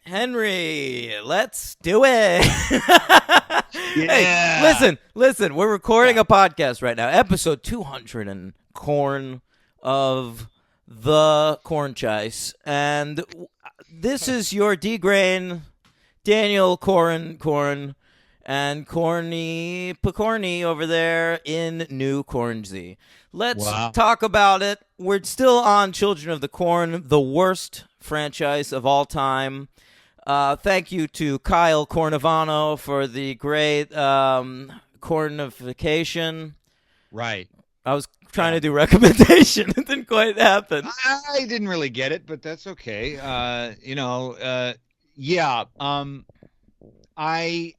Henry, let's do it. Yeah. Hey, listen. We're recording a podcast right now, episode 200 and corn of the Corn Chase, and this is your D-Grain, Daniel Corn, and Corny Picorni over there in New Cornsey. Let's talk about it. We're still on Children of the Corn, the worst franchise of all time. Thank you to Kyle Cornivano for the great cornification. Right. I was trying to do recommendation. It didn't quite happen. I didn't really get it, but that's okay. I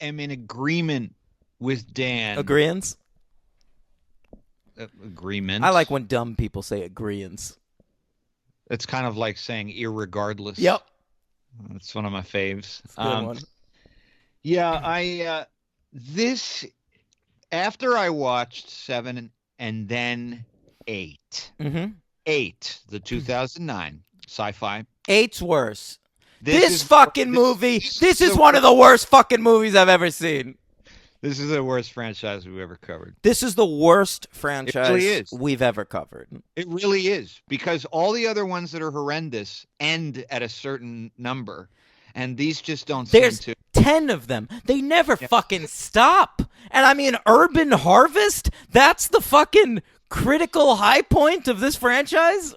am in agreement with Dan. Agreeance? Agreement. I like when dumb people say agreeance. It's kind of like saying irregardless. Yep. That's one of my faves. That's a good one. Yeah, this after I watched 7 and then 8. Mm-hmm. 8, the 2009 sci-fi. 8's worse. This is one of the worst fucking movies I've ever seen. This is the worst franchise we've ever covered. This is the worst franchise really we've ever covered. It really is, because all the other ones that are horrendous end at a certain number, and these just don't seem to. There's 10 of them. They never fucking stop. And I mean, Urban Harvest? That's the fucking critical high point of this franchise?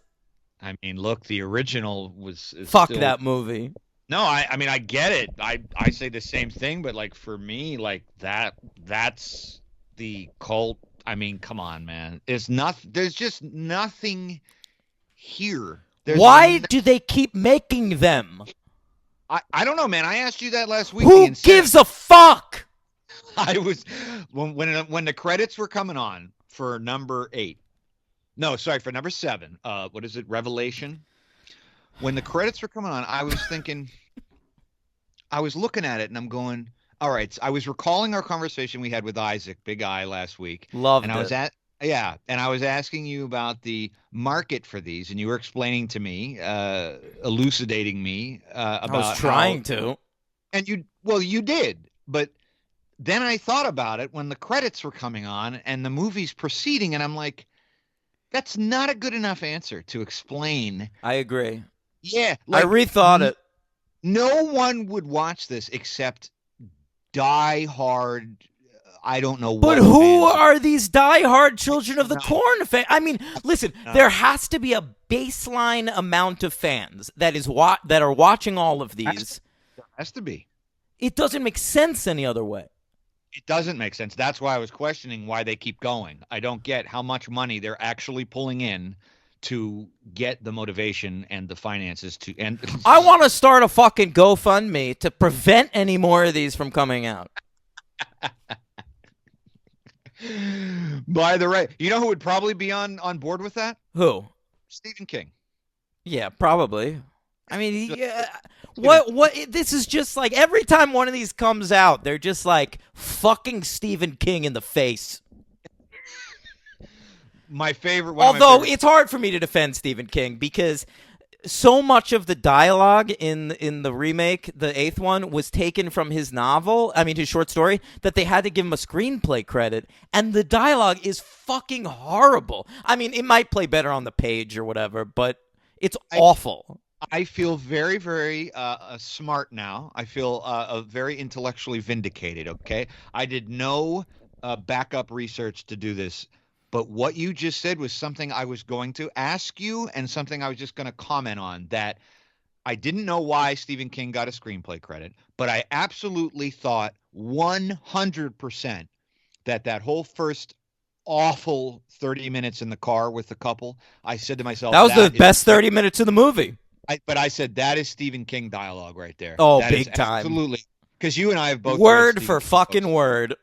I mean, look, the original was Fuck still... that movie. No, I mean, I get it. I say the same thing, but like for me, like that's the cult. I mean, come on, man. There's just nothing here. Why do they keep making them? I don't know, man. I asked you that last week. Who gives a fuck? I was when the credits were coming on for number 8. No, sorry, for number 7. What is it? Revelation. When the credits were coming on, I was thinking, I was looking at it and I'm going, all right. So I was recalling our conversation we had with Isaac, Big Eye, last week. Loved it. And I was asking you about the market for these, and you were explaining to me, elucidating me about. I was trying to. And you did, but then I thought about it when the credits were coming on and the movie's proceeding, and I'm like, that's not a good enough answer to explain. I agree. Yeah. I rethought it. No one would watch this except die-hard, I don't know what. But who are these die-hard Children of the Corn fans? I mean, listen, there has to be a baseline amount of fans that are watching all of these. There has to be. It doesn't make sense any other way. It doesn't make sense. That's why I was questioning why they keep going. I don't get how much money they're actually pulling in to get the motivation and the finances to end. I want to start a fucking GoFundMe to prevent any more of these from coming out. By the way, you know who would probably be on board with that? Who? Stephen King. Yeah, probably. I mean, yeah. What? This is just like every time one of these comes out, they're just like fucking Stephen King in the face. My favorite. Although it's hard for me to defend Stephen King because so much of the dialogue in the remake, the 8th one, was taken from his novel. I mean, his short story, that they had to give him a screenplay credit, and the dialogue is fucking horrible. I mean, it might play better on the page or whatever, but it's awful. I feel very, very smart now. I feel very intellectually vindicated, okay? I did no backup research to do this, but what you just said was something I was going to ask you and something I was just going to comment on, that I didn't know why Stephen King got a screenplay credit, but I absolutely thought 100% that whole first awful 30 minutes in the car with the couple, I said to myself, That was the is best 30 minutes of the movie. but I said that is Stephen King dialogue right there. Oh, That big is time. absolutely, because you and I have both read Word Stephen for King fucking books. word.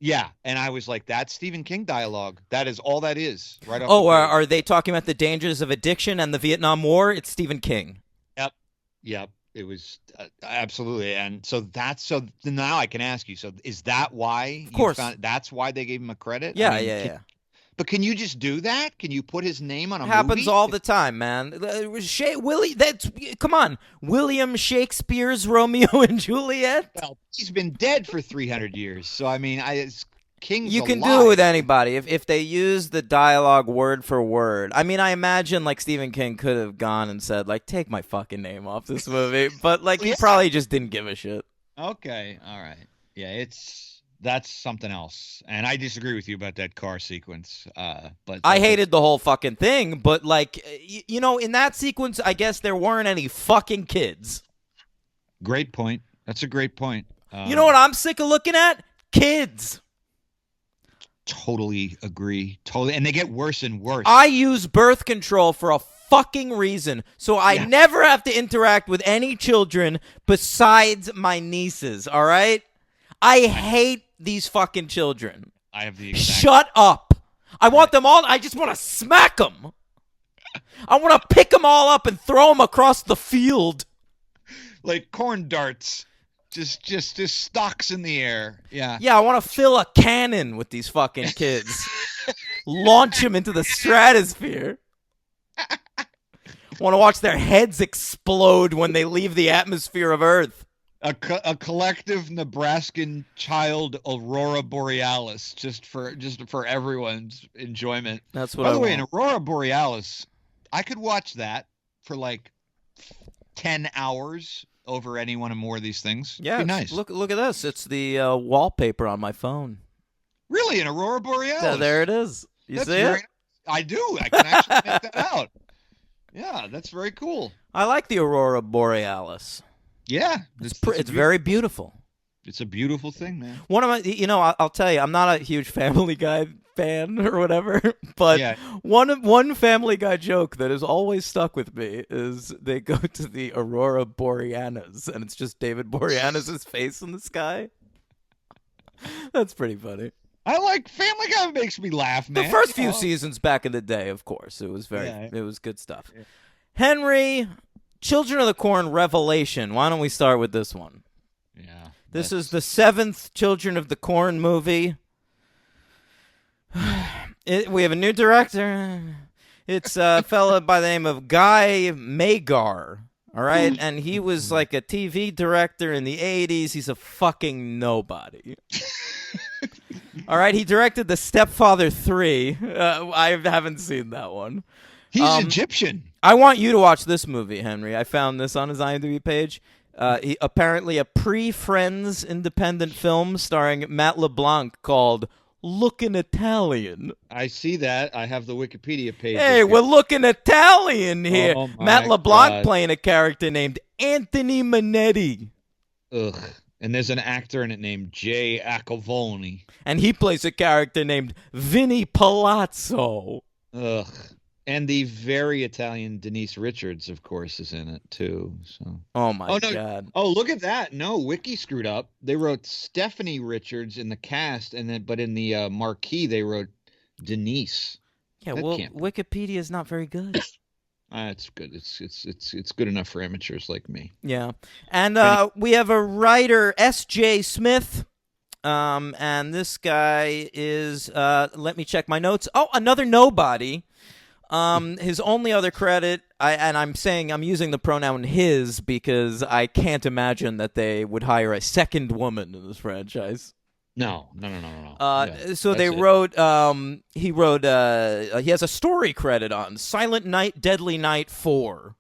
Yeah, and I was like, that's Stephen King dialogue. That is all that is. Right off Oh, the page. are they talking about the dangers of addiction and the Vietnam War? It's Stephen King. Yep. It was absolutely, and so now I can ask you. So is that why? Of course. That's why they gave him a credit. Yeah, I mean, yeah. But can you just do that? Can you put his name on a Happens movie? all the time, man. Come on. William Shakespeare's Romeo and Juliet. Well, he's been dead for 300 years. So I mean, King's You can alive. do it with anybody if they use the dialogue word for word. I mean, I imagine like Stephen King could have gone and said like, "Take my fucking name off this movie," but like he probably just didn't give a shit. Okay, all right, yeah, that's something else, and I disagree with you about that car sequence. But I hated the whole fucking thing, but like, in that sequence, I guess there weren't any fucking kids. Great point. That's a great point. You know what I'm sick of looking at? Kids. Totally agree. Totally, and they get worse and worse. I use birth control for a fucking reason, so I never have to interact with any children besides my nieces, all right? I hate these fucking children. I have the exact. Shut up. I want them all. I just want to smack them. I want to pick them all up and throw them across the field. Like corn darts. Just stocks in the air. Yeah. Yeah, I want to fill a cannon with these fucking kids. Launch them into the stratosphere. Want to watch their heads explode when they leave the atmosphere of Earth. A collective Nebraskan child Aurora Borealis, just for everyone's enjoyment. That's what By I the way, want. an Aurora Borealis, I could watch that for like 10 hours over any one or more of these things. Yeah, Be nice. Look at this. It's the wallpaper on my phone. Really, an Aurora Borealis? Yeah, there it is. You That's see it? very, I do. I can actually make that out. Yeah, that's very cool. I like the Aurora Borealis. Yeah, It's very beautiful. It's a beautiful thing, man. One of my, I'll tell you, I'm not a huge Family Guy fan or whatever, but Yeah. one Family Guy joke that has always stuck with me is they go to the Aurora Borealis, and it's just David Boreanaz's face in the sky. That's pretty funny. I like Family Guy. Makes me laugh, man. The first few seasons back in the day, of course, it was it was good stuff. Yeah. Henry, Children of the Corn Revelation. Why don't we start with this one? Yeah. This is the 7th Children of the Corn movie. We have a new director. It's a fella by the name of Guy Magar. All right, and he was like a TV director in the 80s. He's a fucking nobody. All right, he directed The Stepfather 3. I haven't seen that one. He's Egyptian. I want you to watch this movie, Henry. I found this on his IMDb page. Apparently a pre-Friends independent film starring Matt LeBlanc called Lookin' Italian. I see that. I have the Wikipedia page. Hey, we're looking Italian here. Oh, Matt my LeBlanc God. playing a character named Anthony Manetti. Ugh. And there's an actor in it named Jay Acavoni. And he plays a character named Vinny Palazzo. Ugh. And the very Italian Denise Richards, of course, is in it too. So. Oh my no. God. Oh, look at that! No, Wiki screwed up. They wrote Stephanie Richards in the cast, but in the marquee they wrote Denise. Yeah, That well, can't be. Wikipedia is not very good. It's good. It's good enough for amateurs like me. Yeah. And we have a writer, S.J. Smith. And this guy is, let me check my notes. Oh, another nobody. His only other credit, I'm using the pronoun his because I can't imagine that they would hire a second woman in this franchise. No. So they that's it. wrote, he has a story credit on Silent Night, Deadly Night 4.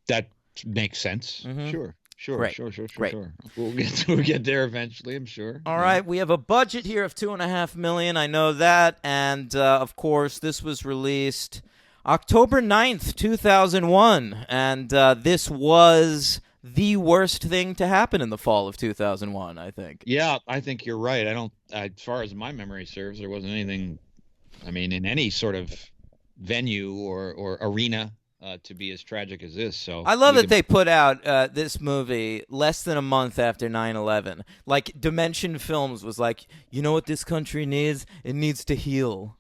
That makes sense. Mhm. Sure. Great. Sure. Great. We'll get there eventually, I'm sure. All right, we have a budget here of $2.5 million. I know that, and of course, this was released October 9th, 2001. And this was the worst thing to happen in the fall of 2001, I think. Yeah, I think you're right. As far as my memory serves, there wasn't anything, I mean, in any sort of venue or arena to be as tragic as this. So I love that they put out this movie less than a month after 9/11. Like, Dimension Films was like, you know what this country needs? It needs to heal.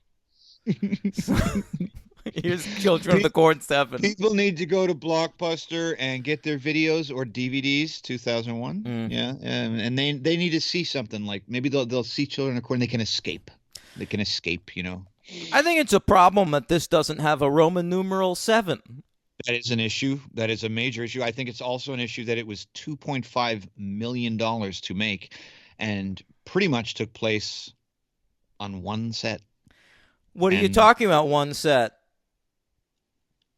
Here's Children of the Corn 7. People need to go to Blockbuster and get their videos or DVDs. 2001, yeah, and they need to see something like maybe they'll see Children of the Corn. They can escape. They can escape. You know. I think it's a problem that this doesn't have a Roman numeral 7. That is an issue. That is a major issue. I think it's also an issue that it was $2.5 million to make, and pretty much took place on one set. What are you talking about? One set.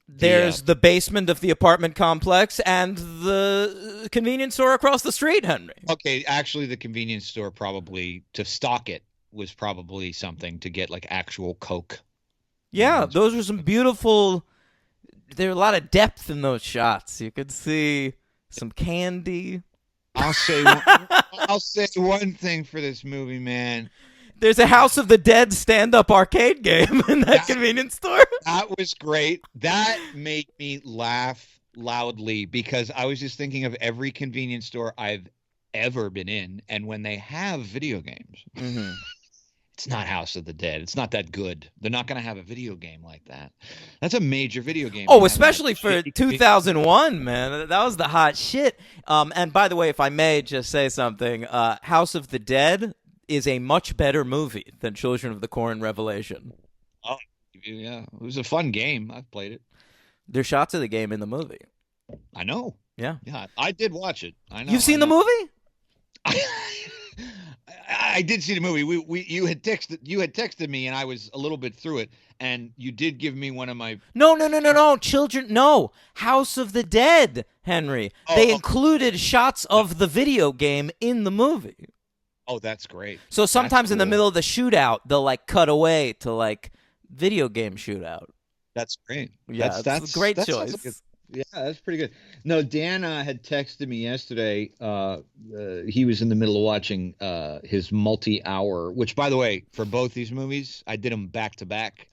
There's the basement of the apartment complex and the convenience store across the street, Henry. Okay, actually, the convenience store probably to stock it was probably something to get like actual Coke. Yeah, those were some beautiful. There a lot of depth in those shots. You could see some candy. I'll say one thing for this movie, man. There's a House of the Dead stand-up arcade game in that convenience store. That was great. That made me laugh loudly because I was just thinking of every convenience store I've ever been in, and when they have video games, it's not House of the Dead. It's not that good. They're not going to have a video game like that. That's a major video game. Oh, especially for 2001, man. That was the hot shit. And by the way, if I may just say something, House of the Dead is a much better movie than Children of the Corn Revelation. Oh, yeah. It was a fun game. I've played it. There's shots of the game in the movie. I know. Yeah. Yeah, I did watch it. I know. You've seen the movie? I did see the movie. You had texted me, and I was a little bit through it, and you did give me one of my. No. Children. No. House of the Dead, Henry. They included shots of the video game in the movie. Oh, that's great. So sometimes in the middle of the shootout, they'll like cut away to like video game shootout. That's great. Yeah, that's a great choice. Yeah, that's pretty good. No, Dan had texted me yesterday. He was in the middle of watching his multi-hour, which, by the way, for both these movies, I did them back to back.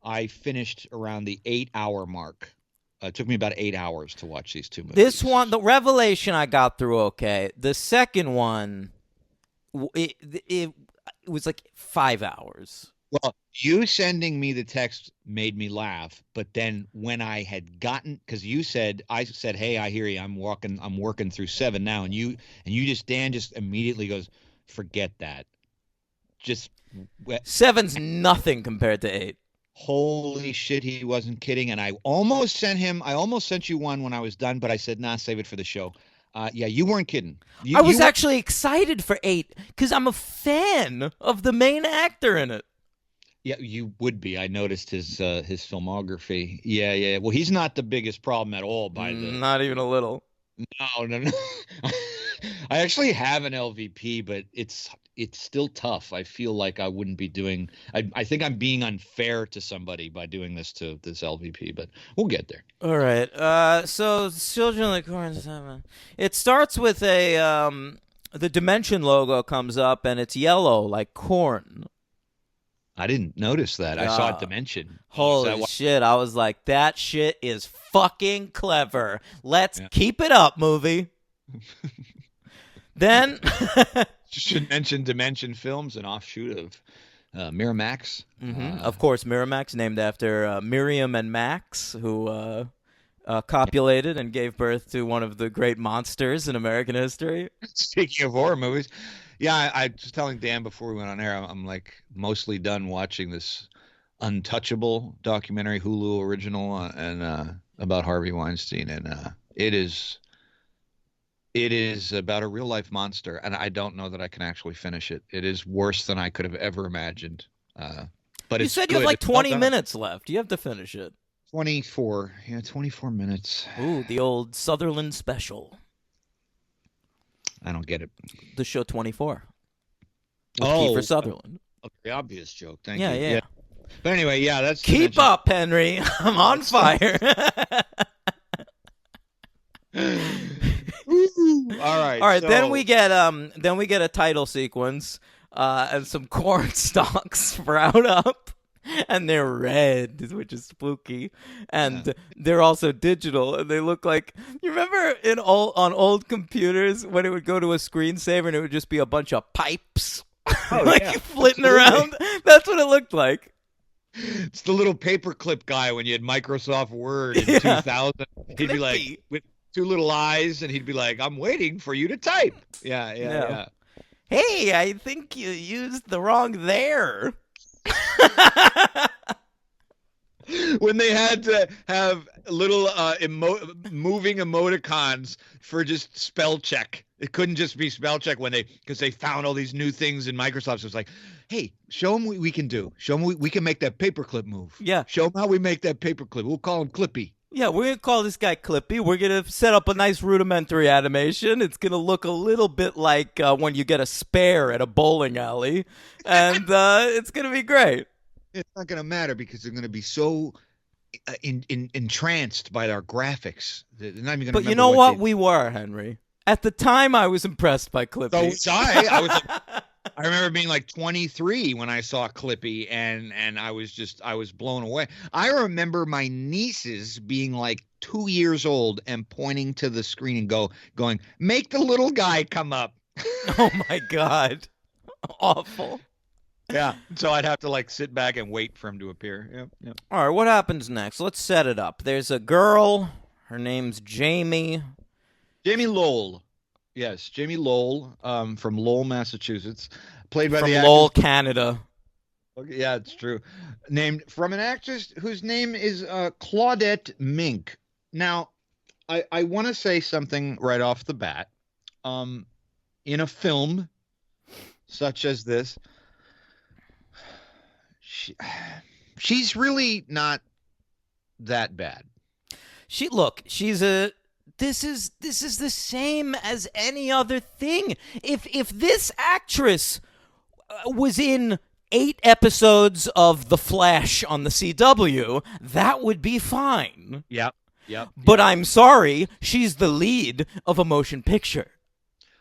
I finished around the 8-hour mark. It took me about 8 hours to watch these two movies. This one, the Revelation, I got through okay. The second one, it was like 5 hours. Well, you sending me the text made me laugh, but then when I had gotten, because I said, hey, I hear you. I'm working through 7 now, and Dan just immediately goes, forget that. Just 7's nothing compared to 8. Holy shit, he wasn't kidding. And I almost sent you one when I was done, but I said, nah, save it for the show. Yeah, you weren't kidding. I was actually excited for 8 because I'm a fan of the main actor in it. Yeah, you would be. I noticed his filmography. Yeah. Well, he's not the biggest problem at all. Not even a little. No. I actually have an LVP, but it's still tough. I feel like I wouldn't be doing. I think I'm being unfair to somebody by doing this to this LVP, but we'll get there. All right. So Children of the Corn 7. It starts with the Dimension logo comes up and it's yellow like corn. I didn't notice that. I saw Dimension. Holy shit. I was like, that shit is fucking clever. Let's keep it up, movie. Then. Should mention Dimension Films, an offshoot of Miramax. Of course, Miramax, named after Miriam and Max, who copulated and gave birth to one of the great monsters in American history. Speaking of horror movies. Yeah, I was telling Dan before we went on air, I'm like mostly done watching this Untouchable documentary, Hulu original, and about Harvey Weinstein, and it is about a real life monster, and I don't know that I can actually finish it. It is worse than I could have ever imagined. But you said you have like 20 minutes left. You have to finish it. 24 minutes. Ooh, the old Sutherland special. I don't get it. The show 24. With Kiefer Sutherland. A very obvious joke. Thank you. Yeah. But anyway, yeah, that's Keep up, Henry. I'm on fire. All right. All right, so, then we get a title sequence, and some corn stalks sprout up, and they're red, which is spooky, and they're also digital, and they look like, you remember on old computers when it would go to a screensaver and it would just be a bunch of pipes flitting around? That's what it looked like. It's the little paperclip guy when you had Microsoft Word in 2000. He'd be like with two little eyes, and he'd be like, "I'm waiting for you to type." Yeah. Hey, I think you used the wrong there. When they had to have little moving emoticons for just spell check. It couldn't just be spell check because they found all these new things in Microsoft. So it's like, hey, show them what we can do. Show them we can make that paperclip move. Yeah. Show them how we make that paperclip. We'll call him Clippy. Yeah, we're going to call this guy Clippy. We're going to set up a nice rudimentary animation. It's going to look a little bit like when you get a spare at a bowling alley. And it's going to be great. It's not going to matter because they're going to be so entranced by our graphics. They're not even going to. But you know what? We were, Henry. At the time, I was impressed by Clippy. So was I. I remember being like 23 when I saw Clippy, and I was blown away. I remember my nieces being like 2 years old and pointing to the screen and going, "Make the little guy come up." Oh my God. Awful. Yeah. So I'd have to like sit back and wait for him to appear. Yep. All right, what happens next? Let's set it up. There's a girl. Her name's Jamie. Jamie Lowell. Yes, Jamie Lowell, from Lowell, Massachusetts, played by from the actress. Lowell, Canada. Yeah, it's true. Named from an actress whose name is Claudette Mink. Now, I want to say something right off the bat. In a film such as this, she's really not that bad. This is the same as any other thing. If this actress was in 8 episodes of The Flash on the CW, that would be fine. Yep. But I'm sorry, she's the lead of a motion picture.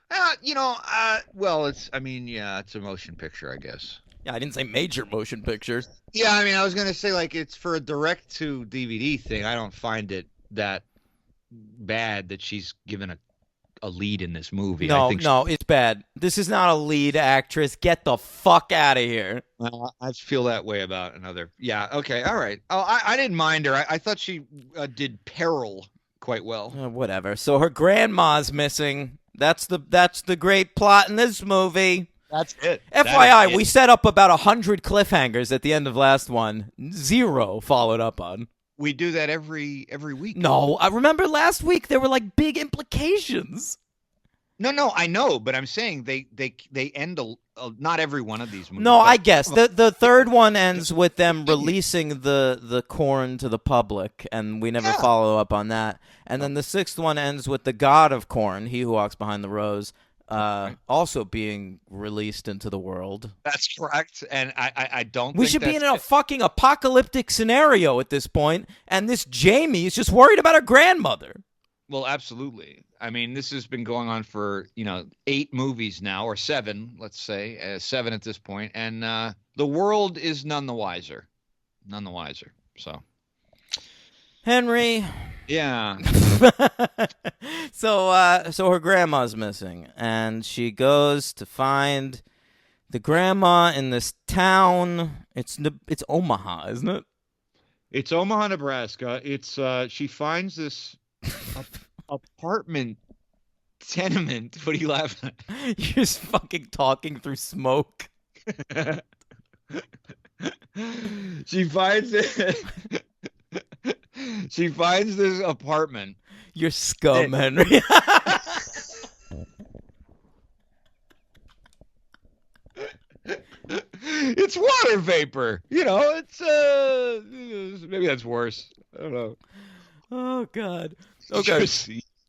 Well, it's a motion picture, I guess. Yeah, I didn't say major motion picture. Yeah, I was going to say, like, it's for a direct-to-DVD thing. I don't find it that bad that she's given a lead in this movie. No, it's bad. This is not a lead actress. Get the fuck out of here. I feel that way about another. Yeah, okay, all right. Oh, I didn't mind her. I thought she did Peril quite well. Whatever. So her grandma's missing. That's the great plot in this movie. That's it. FYI, we set up about 100 cliffhangers at the end of last one. 0 followed up on. We do that every week. No, I remember last week there were like big implications. No, I know, but I'm saying they end not every one of these movies. No, I guess the third one ends with them releasing the corn to the public, and we never follow up on that. And then the 6th one ends with the god of corn, he who walks behind the rose, also being released into the world. That's correct, and I don't. We should be in a fucking apocalyptic scenario at this point, and this Jamie is just worried about her grandmother. Well, absolutely. I mean, this has been going on for 8 movies now, or 7, let's say, 7 at this point, and the world is none the wiser. So, Henry. Yeah. So her grandma's missing, and she goes to find the grandma in this town. It's Omaha, isn't it? It's Omaha, Nebraska. It's she finds this apartment tenement. What are you laughing at? You're just fucking talking through smoke. She finds it. She finds this apartment. You're scum, Henry. It's water vapor. It's maybe that's worse. I don't know. Oh God. Okay.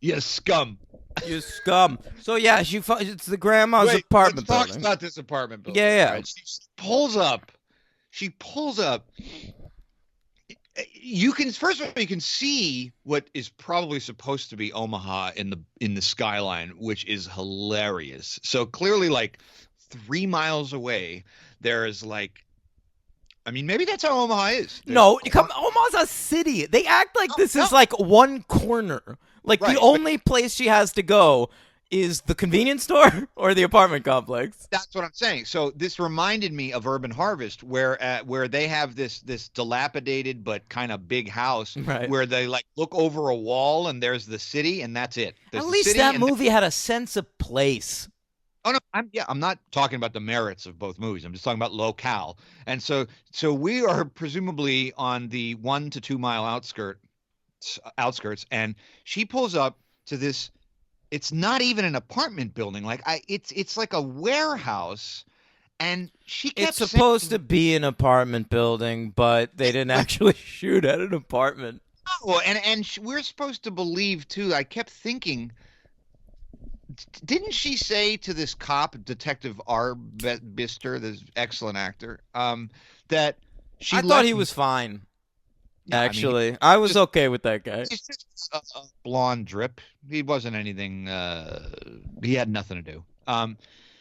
You scum. You scum. So yeah, it's the grandma's apartment let's building. talk about this apartment building. Yeah. Right. She pulls up she pulls up. You can first of all you can see what is probably supposed to be Omaha in the skyline, which is hilarious. So clearly, like 3 miles away, there is like, I mean, maybe that's how Omaha is. No, Omaha's a city. They act like this is like one corner. Like Right, the only place she has to go is the convenience store or the apartment complex. That's what I'm saying. So this reminded me of Urban Harvest, where they have this dilapidated but kind of big house, Right. where they like look over a wall and there's the city and that's it. There's At the least city that and movie had a sense of place. Oh no, I'm not talking about the merits of both movies. I'm just talking about locale. And so we are presumably on the 1 to 2 mile outskirts, and she pulls up to this. It's not even an apartment building. Like it's like a warehouse, and she kept It's supposed to saying, be an apartment building, but they didn't actually shoot at an apartment. oh, and we're supposed to believe too. I kept thinking, didn't she say to this cop, Detective R. Bister, this excellent actor, that she I thought he was fine. Yeah, I mean, Actually, I was okay with that guy. he's just a blonde drip. He wasn't anything. He had nothing to do.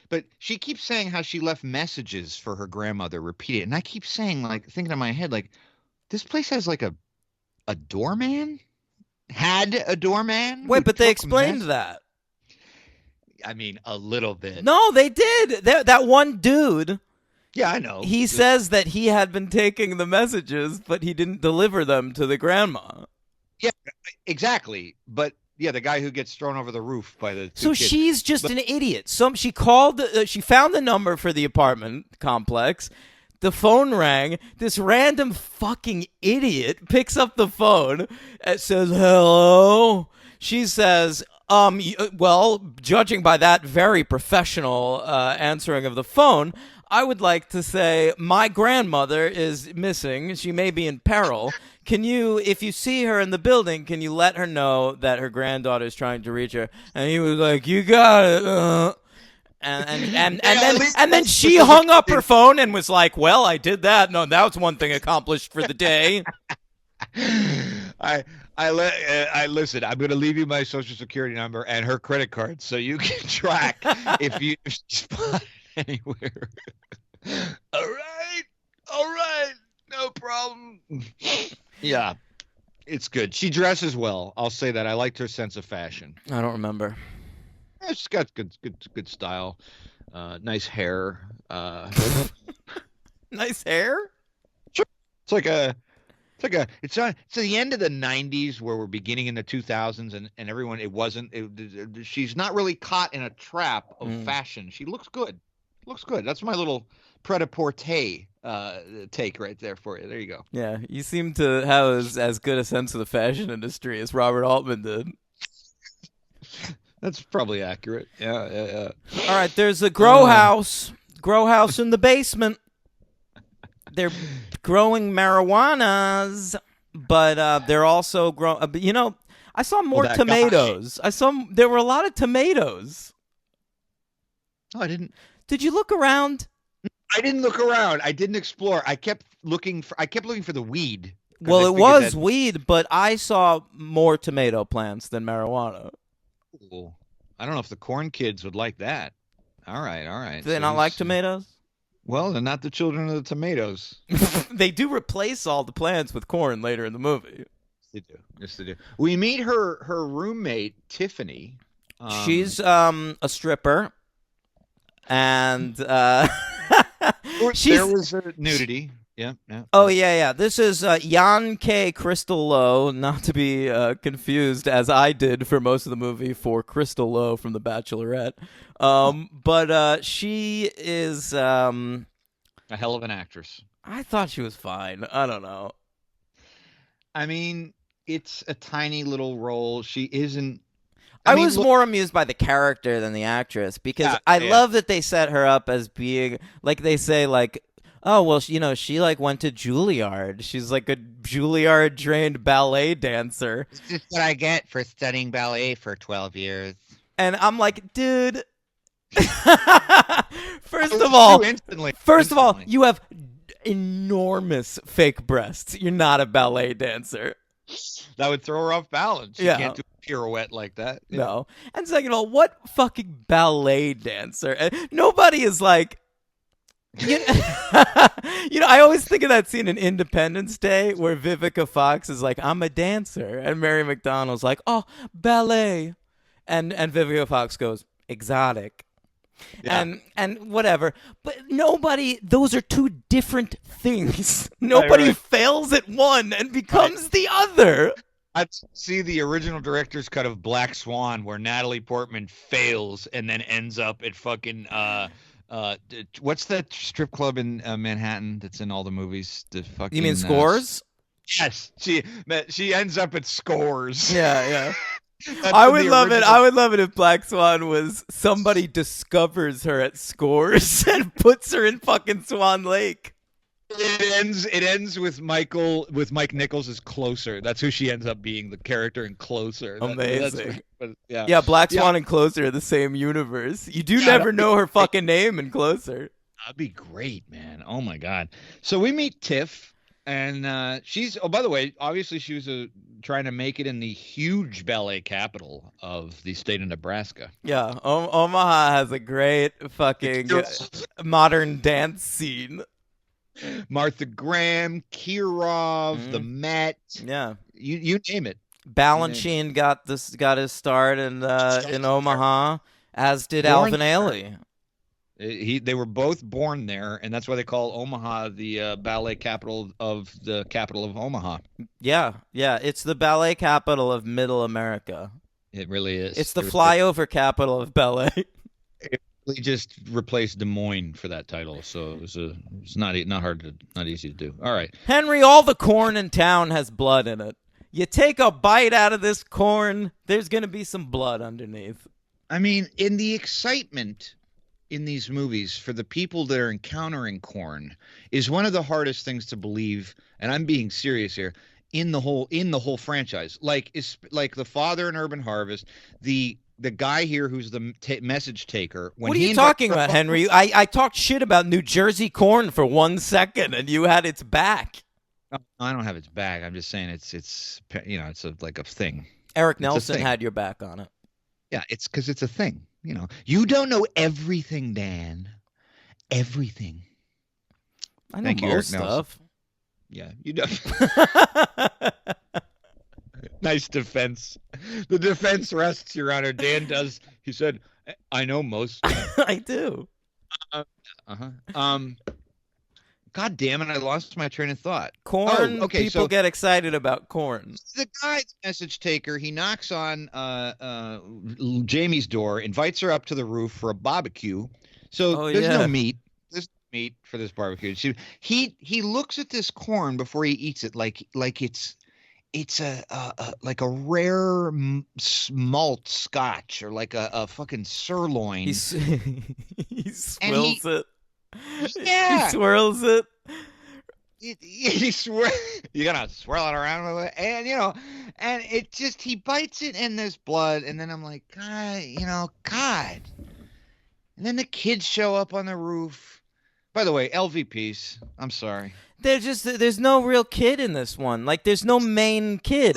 But she keeps saying how she left messages for her grandmother repeated, and I keep saying, like, thinking in my head, like, this place has like a doorman. Had a doorman. Wait, who but they took explained mess- that. I mean, a little bit. No, they did. That one dude, Yeah, I know. he says that he had been taking the messages, but he didn't deliver them to the grandma. Yeah, exactly. But yeah, the guy who gets thrown over the roof by the two So kids. she's just an idiot. She called. She found the number for the apartment complex. The phone rang. This random fucking idiot picks up the phone and says, "Hello." She says, well, judging by that very professional answering of the phone, I would like to say my grandmother is missing. She may be in peril. Can you, if you see her in the building, can you let her know that her granddaughter is trying to reach her?" And he was like, "You got it." And then she hung up her phone and was like, "Well, I did that. No, that was one thing accomplished for the day." I listen. I'm going to leave you my social security number and her credit card so you can track if you spot anywhere. All right, no problem. Yeah, it's good. She dresses well. I'll say that. I liked her sense of fashion. I don't remember. Yeah, she's got good style. Nice hair. Nice hair. It's the end of the 90s where we're beginning in the 2000s and everyone she's not really caught in a trap of fashion. She looks good. That's my little pret-a-porter take right there for you. There you go. Yeah, you seem to have as good a sense of the fashion industry as Robert Altman did. That's probably accurate. Yeah. All right, there's a grow house in the basement. They're growing marijuanas, but they're also growing. I saw more tomatoes. There were a lot of tomatoes. Oh, I didn't. Did you look around? I didn't look around. I didn't explore. I kept looking for the weed. Well, it was weed, but I saw more tomato plants than marijuana. Ooh. I don't know if the corn kids would like that. All right. Do they not like tomatoes? Well, they're not the children of the tomatoes. They do replace all the plants with corn later in the movie. Yes, they do. We meet her roommate, Tiffany. She's a stripper, and there was nudity. Yeah. Oh, yeah. This is Jan K. Crystal Lowe, not to be confused, as I did for most of the movie for Crystal Lowe from The Bachelorette. But she is... a hell of an actress. I thought she was fine. I don't know. I mean, it's a tiny little role. She isn't... I was more amused by the character than the actress, because I love that they set her up as being... Like, they say, like... Oh, well, she like went to Juilliard. She's like a Juilliard-trained ballet dancer. This is what I get for studying ballet for 12 years. And I'm like, dude. First of all, you have enormous fake breasts, you're not a ballet dancer. That would throw her off balance. You Yeah. can't do a pirouette like that. Yeah. No. And second of all, what fucking ballet dancer? Nobody is like. You I always think of that scene in Independence Day where Vivica Fox is like, I'm a dancer. And Mary McDonnell's like, oh, ballet. And Vivica Fox goes, exotic. Yeah. And whatever. But nobody, those are two different things. Nobody right. fails at one and becomes the other. I'd see the original director's cut of Black Swan where Natalie Portman fails and then ends up at fucking what's that strip club in Manhattan that's in all the movies? The fucking You mean Scores? Yes, she ends up at Scores. Yeah. That's I in would the love it. original- I would love it if Black Swan was somebody discovers her at Scores and puts her in fucking Swan Lake. It ends with Mike Nichols as Closer. That's who she ends up being, the character in Closer. Amazing. Yeah. Yeah, Black Swan and Closer are the same universe. You do Yeah, never that'd be know her great. fucking name in Closer. That'd be great, man. Oh my God. So we meet Tiff, and she's. Oh, by the way, obviously she was trying to make it in the huge ballet capital of the state of Nebraska. Yeah, Omaha has a great fucking modern dance scene. Martha Graham, Kirov, the Met. Yeah. You name it. Balanchine got his start in Omaha, as did Born Alvin there. Ailey. They were both born there, and that's why they call Omaha the ballet capital of the capital of Omaha. Yeah, it's the ballet capital of Middle America. It really is. It's the flyover capital of ballet. They just replaced Des Moines for that title, so it's not easy to do. All right. Henry, all the corn in town has blood in it. You take a bite out of this corn, there's going to be some blood underneath. I mean, in the excitement in these movies for the people that are encountering corn is one of the hardest things to believe, and I'm being serious here, in the whole franchise. Like the father in Urban Harvest, the guy here who's the message taker. What are you talking about, Henry? I talked shit about New Jersey corn for 1 second, and you had its back. No, I don't have its back. I'm just saying it's like a thing. Eric It's a Nelson thing. had your back on it. Yeah, it's because it's a thing. You don't know everything, Dan. Everything. I know Thank you, Eric most Nelson. stuff. Yeah, you know. Nice defense. The defense rests, Your Honor. Dan does. He said, "I know most." I do. God damn it! I lost my train of thought. Corn. okay, People so- get excited about corn. The guy's message taker. He knocks on Jamie's door, invites her up to the roof for a barbecue. So Oh, there's yeah. no meat. There's no meat for this barbecue. He looks at this corn before he eats it like it's like a rare malt scotch or like a fucking sirloin. He swirls it. Yeah. He swirls it. You gotta swirl it around with it, and it just he bites it and there's blood, and then I'm like, God. And then the kids show up on the roof. By the way, LVPs. I'm sorry. There's no real kid in this one. Like, there's no main kid.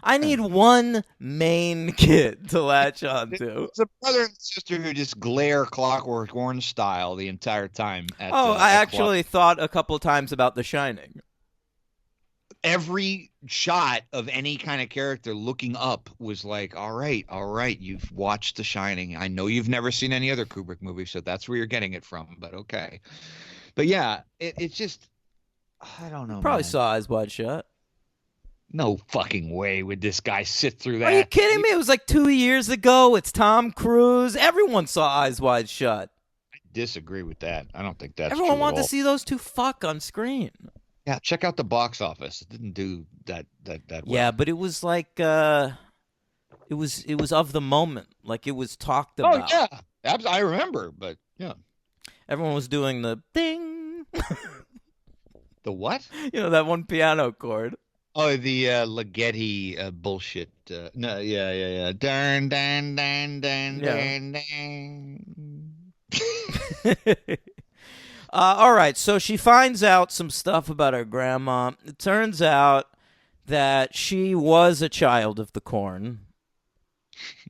I need one main kid to latch on to. It's a brother and sister who just glare Clockwork Orange style the entire time. I actually thought a couple times about The Shining. Every shot of any kind of character looking up was like, all right, you've watched The Shining. I know you've never seen any other Kubrick movie, so that's where you're getting it from, but okay. But yeah, it's just, I don't know. Probably man. saw Eyes Wide Shut. No fucking way would this guy sit through that. Are you kidding me? It was like 2 years ago. It's Tom Cruise. Everyone saw Eyes Wide Shut. I disagree with that. I don't think that's Everyone true wanted at to all. see those two fuck on screen. Yeah, check out the box office. It didn't do that well. Yeah, but it was like it was of the moment. Like, it was talked about. Oh yeah, I remember. But yeah, Everyone was doing the ding. the what? That one piano chord. Oh, the Ligeti bullshit. No, yeah. Darn. Yeah. All right, so she finds out some stuff about her grandma. It turns out that she was a child of the corn.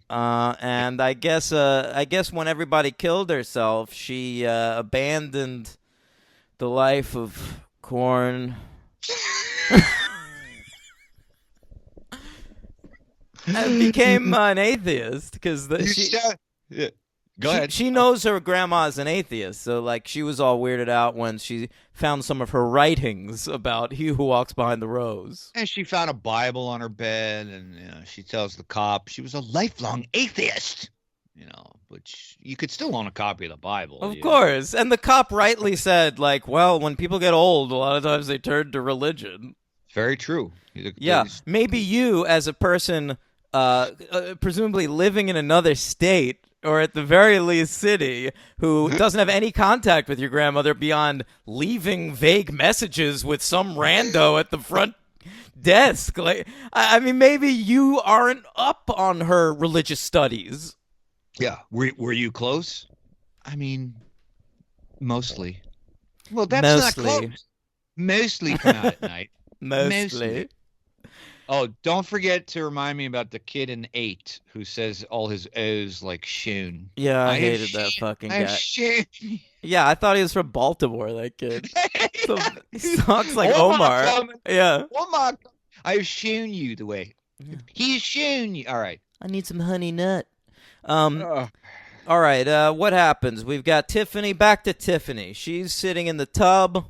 And I guess when everybody killed herself, she abandoned the life of corn and became an atheist because Yeah. Go ahead. She knows her grandma is an atheist, so like she was all weirded out when she found some of her writings about He Who Walks Behind the Rose. And she found a Bible on her bed, and she tells the cop she was a lifelong atheist. Which you could still own a copy of the Bible. Of course. And the cop rightly said, like, well, when people get old, a lot of times they turn to religion. Very true. Yeah. Maybe you, as a person presumably living in another state, or at the very least city, who doesn't have any contact with your grandmother beyond leaving vague messages with some rando at the front desk. Like, I mean, maybe you aren't up on her religious studies. Yeah. Were you close? I mean, mostly. Well, that's not close. Mostly come out at night. Mostly. Oh, don't forget to remind me about the kid in 8 who says all his O's like Shun. Yeah, I hated that fucking guy. Shun. Yeah, I thought he was from Baltimore, that kid. So, he talks like Omar. Yeah. Omar, I have shown you the way. Yeah. He has shown you. All right. I need some honey nut. All right, what happens? We've got Tiffany. Back to Tiffany. She's sitting in the tub.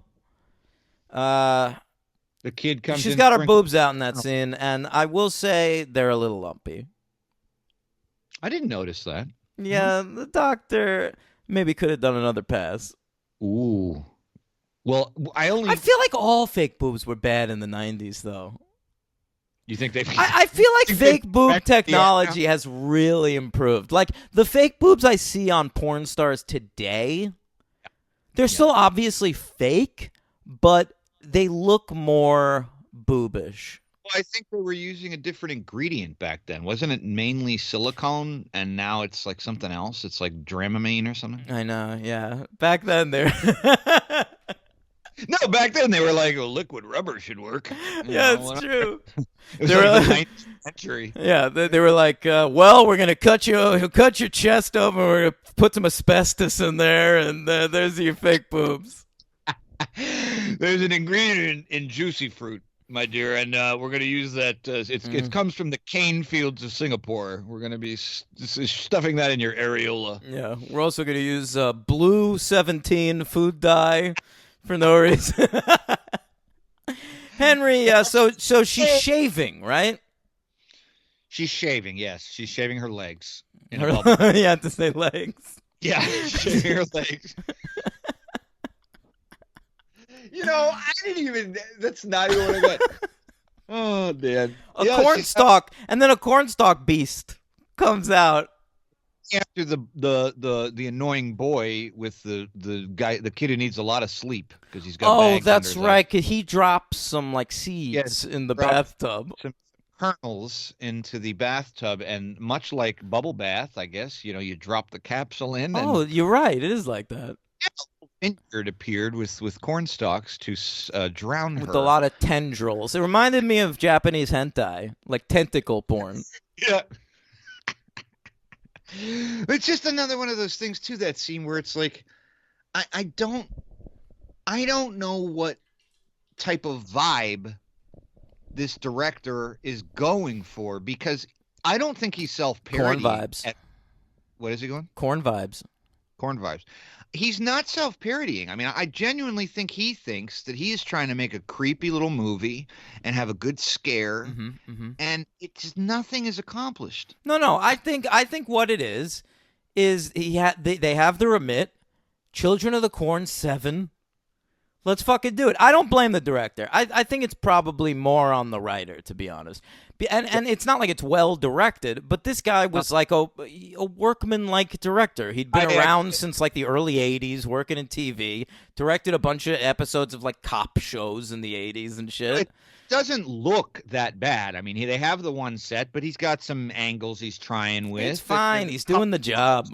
The kid comes She's in. got her boobs out in that scene, and I will say they're a little lumpy. I didn't notice that. Yeah, the doctor maybe could have done another pass. Ooh. Well, I feel like all fake boobs were bad in the 90s, though. You think they... I feel like fake boob technology has really improved. Like, the fake boobs I see on porn stars today, they're still obviously fake, but they look more boobish. Well, I think they were using a different ingredient back then. Wasn't it mainly silicone, and now it's like something else? It's like Dramamine or something? I know, yeah. Back then, they No, back then they were like, "Oh, liquid rubber should work." It's true. It was like the 19th century. Yeah, they were like, "Well, we're gonna cut your chest open. We're gonna put some asbestos in there, and there's your fake boobs." There's an ingredient in juicy fruit, my dear, and we're going to use that. It comes from the cane fields of Singapore. We're going to be stuffing that in your areola. Yeah, we're also going to use blue 17 food dye for no reason. Henry, so she's shaving, right? She's shaving, yes. She's shaving her legs. You have to say legs. Yeah, shaving her legs. I didn't even. That's not even what I got. Oh, man. A cornstalk, and then a cornstalk beast comes out. After the annoying boy with the kid who needs a lot of sleep because he's got. Oh, that's right. Cause he drops some like seeds in the bathtub. Some kernels into the bathtub, and much like bubble bath, I guess you drop the capsule in. Oh, you're right. It is like that. Vineyard appeared with corn stalks to drown her. With a lot of tendrils. It reminded me of Japanese hentai, like tentacle porn. Yeah. It's just another one of those things too, that scene where it's like I don't know what type of vibe this director is going for, because I don't think he's self-parodying. Corn vibes. What is he going? Corn vibes. Corn vibes. He's not self-parodying. I mean, I genuinely think he thinks that he is trying to make a creepy little movie and have a good scare, and it's nothing is accomplished. No. I think what it is they have the remit. Children of the Corn 7. Let's fucking do it. I don't blame the director. I think it's probably more on the writer, to be honest. And it's not like it's well directed, but this guy was like a workman-like director. He'd been around since like the early 80s, working in TV, directed a bunch of episodes of like cop shows in the 80s and shit. It doesn't look that bad. I mean, they have the one set, but he's got some angles he's trying with. It's fine. He's doing the job.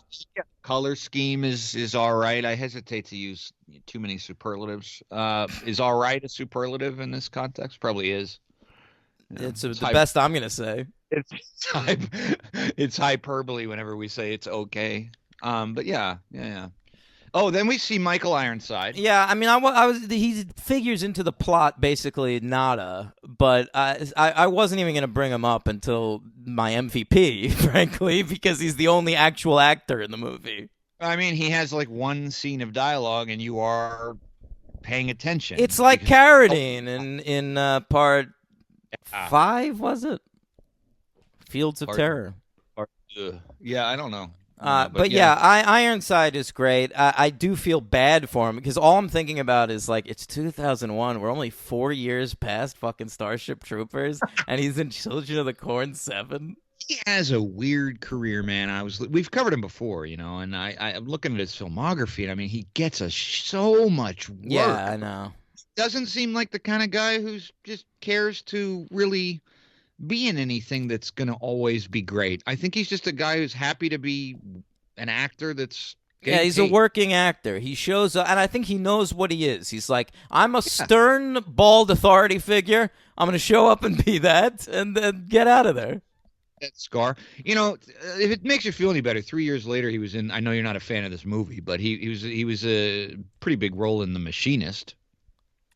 Color scheme is all right. I hesitate to use too many superlatives. Is all right a superlative in this context? Probably is. It's the Hy- best I'm gonna say. it's hyperbole whenever we say it's okay. But yeah. Oh, then we see Michael Ironside. Yeah, I mean, I was he figures into the plot basically nada, but I wasn't even gonna bring him up until my MVP, frankly, because he's the only actual actor in the movie. I mean, he has like one scene of dialogue, and you are paying attention. It's like because- Carradine in part Ah. 5, was it? Fields of Part- Terror. Yeah, I don't know. But yeah, Ironside is great. I do feel bad for him because all I'm thinking about is like it's 2001. We're only 4 years past fucking Starship Troopers, and he's in Children of the Corn 7. he has a weird career, man. We've covered him before, and I'm looking at his filmography, and I mean, he gets so much work. Yeah, I know. Doesn't seem like the kind of guy who's just cares to really be in anything that's going to always be great. I think he's just a guy who's happy to be an actor that's Yeah, he's a working actor. He shows up, and I think he knows what he is. He's like, I'm a stern, bald authority figure. I'm going to show up and be that, and then get out of there. That scar. If it makes you feel any better, 3 years later he was in. I know you're not a fan of this movie, but he was a pretty big role in The Machinist.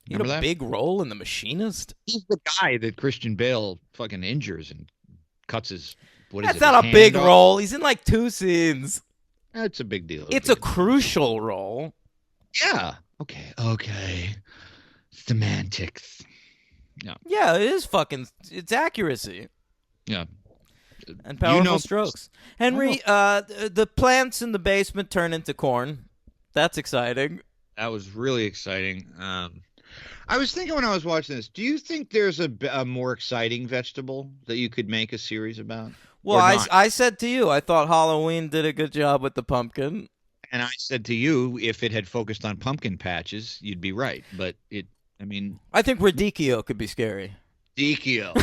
He had a big role in The Machinist. He's the guy that Christian Bale fucking injures and cuts his. That's not a big role. He's in like 2 scenes. That's a big deal. It's a crucial role. Yeah. Okay. Semantics. Yeah, it is fucking. It's accuracy. Yeah. And powerful strokes. Henry, the plants in the basement turn into corn. That's exciting. That was really exciting. I was thinking when I was watching this, do you think there's a more exciting vegetable that you could make a series about? Well, I said to you, I thought Halloween did a good job with the pumpkin. And I said to you, if it had focused on pumpkin patches, you'd be right. But I think Radicchio could be scary. Radicchio.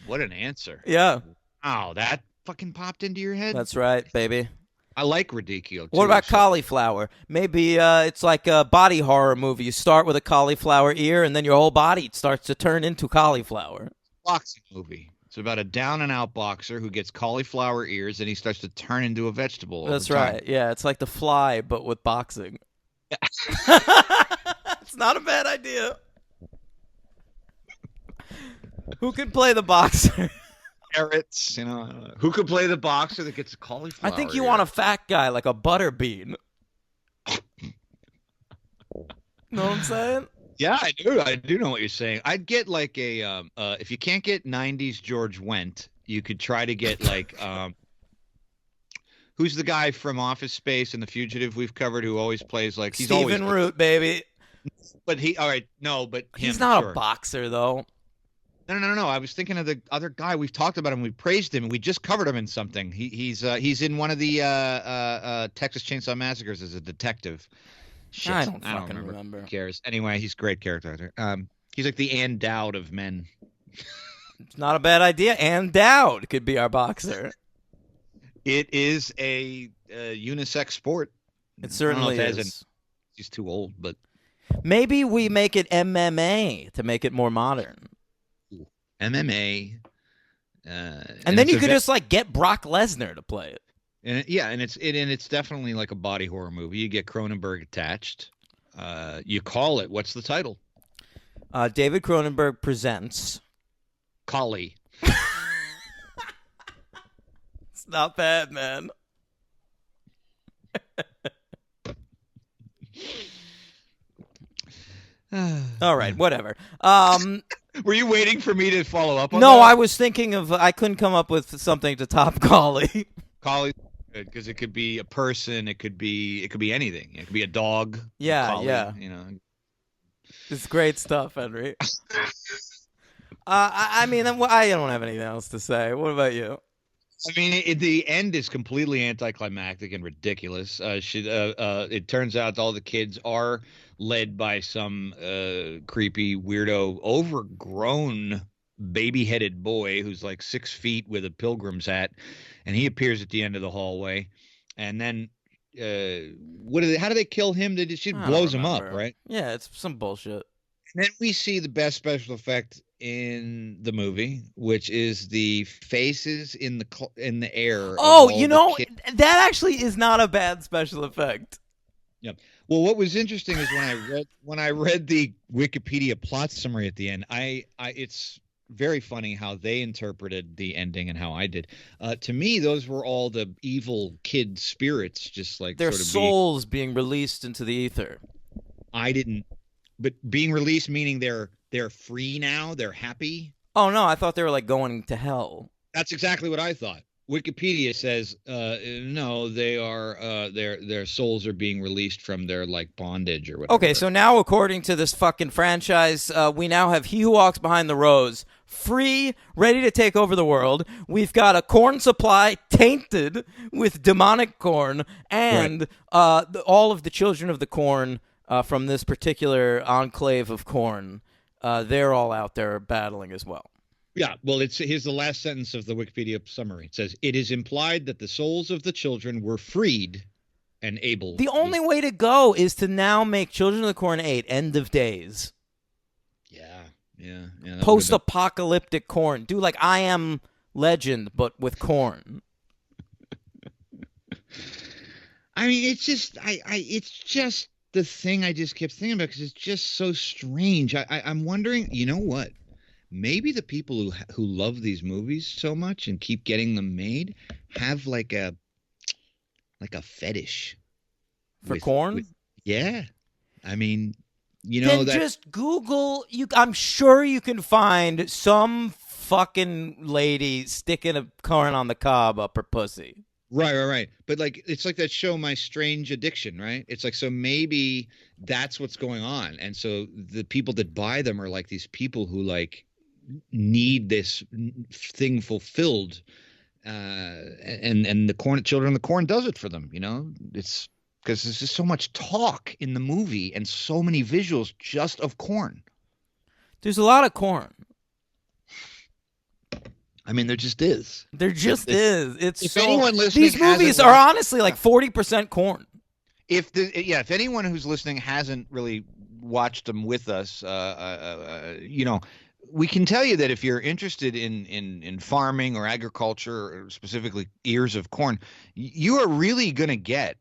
What an answer. Yeah. Wow, that fucking popped into your head? That's right, baby. I like Radicchio, too. What about cauliflower? Maybe it's like a body horror movie. You start with a cauliflower ear, and then your whole body starts to turn into cauliflower. Boxing movie. It's about a down-and-out boxer who gets cauliflower ears, and he starts to turn into a vegetable. That's right. Yeah, it's like The Fly, but with boxing. It's not a bad idea. Who can play the boxer? Carrots, who could play the boxer that gets a cauliflower? I think you want a fat guy like a butterbean. Know what I'm saying? Yeah, I do. I do know what you're saying. I'd get like a if you can't get 90s George Wendt, you could try to get like who's the guy from Office Space and The Fugitive we've covered who always plays like he's Stephen Root, baby. But he's not a boxer though. No. I was thinking of the other guy. We've talked about him. We praised him. We just covered him in something. He's in one of the Texas Chainsaw Massacres as a detective. Shit, I don't remember. Who cares? Anyway, he's a great character actor. He's like the Ann Dowd of men. It's not a bad idea. Ann Dowd could be our boxer. It is a unisex sport. It certainly is. He's too old, but maybe we make it MMA to make it more modern. MMA, and then you could just like get Brock Lesnar to play it. And it's definitely like a body horror movie. You get Cronenberg attached. You call it. What's the title? David Cronenberg presents Collie. It's not bad, man. All right, whatever. Were you waiting for me to follow up on No, that? I was thinking of. I couldn't come up with something to top Collie. Collie, because it could be a person. It could be anything. It could be a dog. Yeah, collie, yeah. It's great stuff, Henry. I mean, I don't have anything else to say. What about you? I mean, the end is completely anticlimactic and ridiculous. It turns out all the kids are led by some creepy, weirdo, overgrown, baby-headed boy who's like 6 feet with a pilgrim's hat, and he appears at the end of the hallway, and then what? How do they kill him? She I don't blows him up, remember. right? Yeah, it's some bullshit. And then we see the best special effect in the movie, which is the faces in the air. Of Oh, all the kids. that actually is not a bad special effect. Yeah. Well, what was interesting is when I read the Wikipedia plot summary at the end, it's very funny how they interpreted the ending and how I did. To me, those were all the evil kid spirits, just like Their sort of souls being released into the ether. I didn't, but being released meaning they're free now, they're happy. Oh no, I thought they were like going to hell. That's exactly what I thought. Wikipedia says no, they are their souls are being released from their like bondage or whatever. Okay, so now according to this fucking franchise, we now have He Who Walks Behind the Rose free, ready to take over the world. We've got a corn supply tainted with demonic corn, and all of the children of the corn from this particular enclave of corn, they're all out there battling as well. Yeah, well, here's the last sentence of the Wikipedia summary. It says, "It is implied that the souls of the children were freed and able." The only way to go is to now make Children of the Corn 8 End of Days. Yeah. That Post-apocalyptic corn. Do like I Am Legend, but with corn. I mean, it's just it's just the thing I just kept thinking about because it's just so strange. I'm wondering, you know what? Maybe the people who love these movies so much and keep getting them made have like a fetish for corn. Yeah, I mean, then just Google. I'm sure you can find some fucking lady sticking a corn on the cob up her pussy. Right. But like, it's like that show, My Strange Addiction, right? It's like, so maybe that's what's going on, and so the people that buy them are like these people who like need this thing fulfilled, and the children of the corn does it for them. It's because there's just so much talk in the movie and so many visuals just of corn. There's a lot of corn. I mean, there just is. There just is. It's if so. Anyone listening, these movies are honestly like 40% corn. If anyone who's listening hasn't really watched them with us, we can tell you that if you're interested in farming or agriculture, or specifically ears of corn, you are really going to get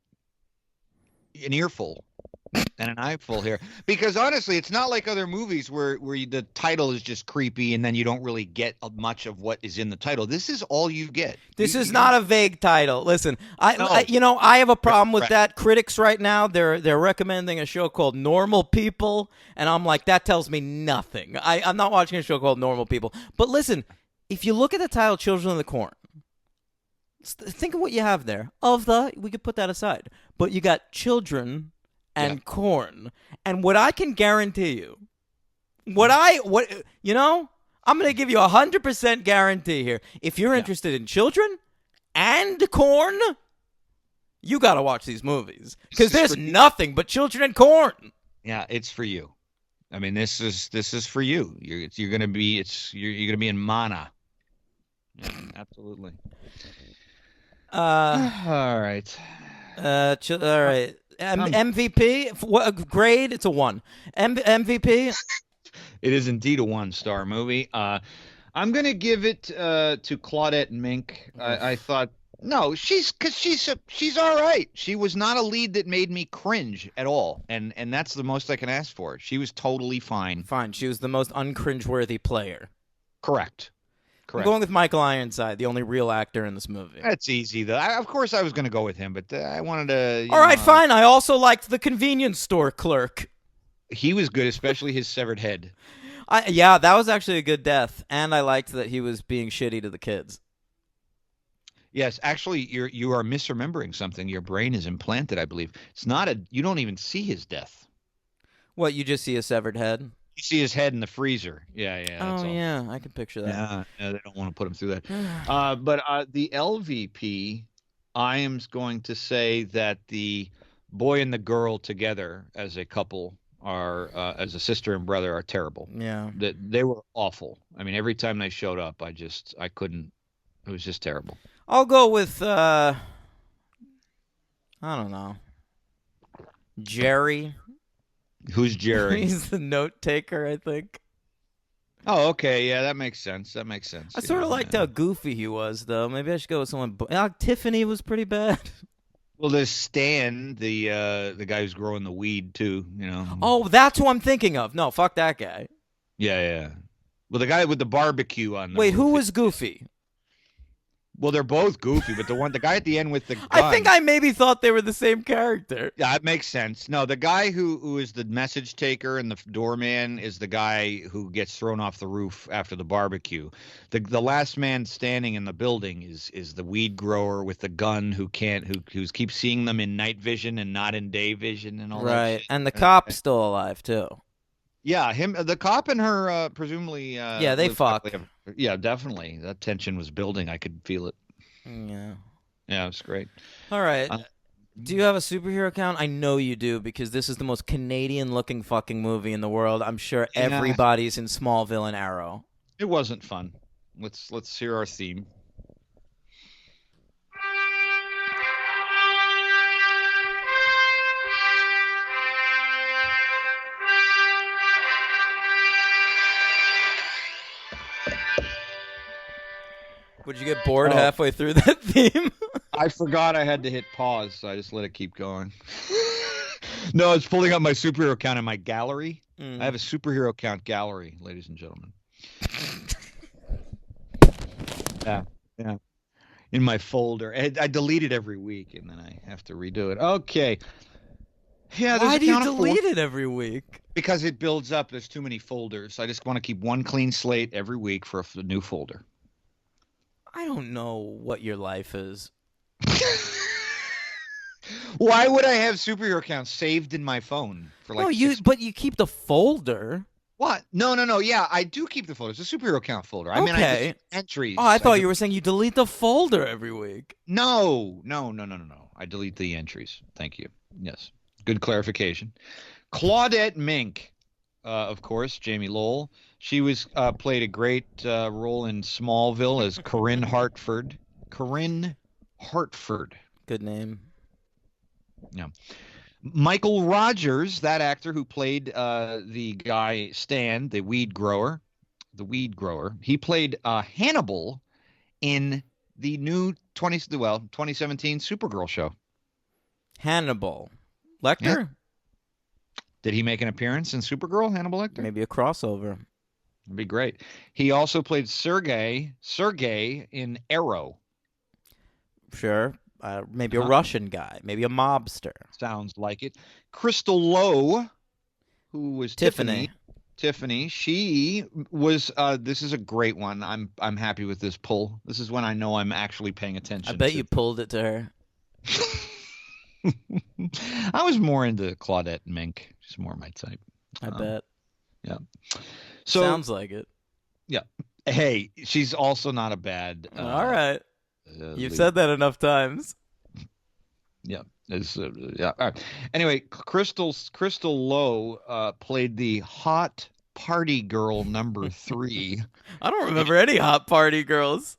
an earful and an eyeful here. Because honestly, it's not like other movies where the title is just creepy and then you don't really get much of what is in the title. This is all you get. This is not a vague title. Listen, I have a problem with that. Critics right now, they're recommending a show called Normal People, and I'm like, that tells me nothing. I'm not watching a show called Normal People. But listen, if you look at the title Children of the Corn, think of what you have there. We could put that aside. But you got children and corn. And what I can guarantee you, I'm going to give you 100% guarantee here. If you're interested in children and corn, you got to watch these movies because there's nothing but children and corn. Yeah, it's for you. I mean, this is for you. You're going to be in mana. Yeah, absolutely. All right. All right. MVP? What grade? It's a 1. MVP? It is indeed a 1-star movie. I'm going to give it to Claudette Mink. I thought, no, she's all right. She was not a lead that made me cringe at all, and that's the most I can ask for. She was totally fine. Fine. She was the most uncringeworthy player. Correct. I'm going with Michael Ironside, the only real actor in this movie. That's easy, though. Of course, I was going to go with him, but I wanted to. All right, fine. I also liked the convenience store clerk. He was good, especially his severed head. That was actually a good death, and I liked that he was being shitty to the kids. Yes, actually, you are misremembering something. Your brain is implanted, I believe. It's not you don't even see his death. What, you just see a severed head? You see his head in the freezer. Yeah. That's yeah, I can picture that. Yeah, they don't want to put him through that. But the LVP, I am going to say that the boy and the girl together as a couple are, as a sister and brother, are terrible. Yeah. They were awful. I mean, every time they showed up, I couldn't. It was just terrible. I'll go with. I don't know. Jerry. Who's Jerry? He's the note taker, I think. Oh, okay. Yeah, that makes sense. I sort of liked how goofy he was, though. Maybe I should go with someone. Tiffany was pretty bad. Well, there's Stan, the guy who's growing the weed too. Oh, that's who I'm thinking of. No, fuck that guy. Yeah. Well, the guy with the barbecue on. Wait, who was Goofy? Well, they're both goofy, but the guy at the end with the gun. I think I maybe thought they were the same character. Yeah, it makes sense. No, the guy who is the message taker and the doorman is the guy who gets thrown off the roof after the barbecue. The last man standing in the building is the weed grower with the gun who keeps seeing them in night vision and not in day vision and all that. Right, shit. and the cop's still alive too. Yeah, the cop and her presumably. Yeah, they fuck. Yeah, definitely. That tension was building. I could feel it. Yeah. Yeah, it's great. All right. Do you have a superhero account? I know you do because this is the most Canadian-looking fucking movie in the world. I'm sure everybody's in Smallville and Arrow. It wasn't fun. Let's hear our theme. Would you get bored halfway through that theme? I forgot I had to hit pause, so I just let it keep going. No, it's pulling up my superhero count in my gallery. I have a superhero count gallery, ladies and gentlemen. Yeah. In my folder. I delete it every week, and then I have to redo it. Okay. Yeah. Why do you delete it every week? Because it builds up. There's too many folders. I just want to keep one clean slate every week for a new folder. I don't know what your life is. Why would I have superhero accounts saved in my phone for like? But you keep the folder. What? No. Yeah, I do keep the folder. It's a superhero account folder. I mean, I delete entries. Oh, I thought you were saying you delete the folder every week. No. I delete the entries. Thank you. Yes, good clarification. Claudette Mink, of course, Jamie Lowell. She played a great role in Smallville as Corinne Hartford. Corinne Hartford. Good name. Yeah. Michael Rogers, that actor who played the guy Stan, the weed grower. He played Hannibal in the new 2017 Supergirl show. Hannibal Lecter? Yeah. Did he make an appearance in Supergirl, Hannibal Lecter? Maybe a crossover. It'd be great. He also played Sergey in Arrow. Sure. Maybe a Russian guy. Maybe a mobster. Sounds like it. Crystal Lowe, who was Tiffany. She was. This is a great one. I'm happy with this pull. This is when I know I'm actually paying attention. I bet you pulled it to her. I was more into Claudette Mink. She's more my type. I bet. Yeah. So sounds like it. Yeah. Hey, she's also not a bad. All right. You've said that enough times. Yeah. Yeah. All right. Anyway, Crystal Lowe played the hot party girl number 3. I don't remember any hot party girls.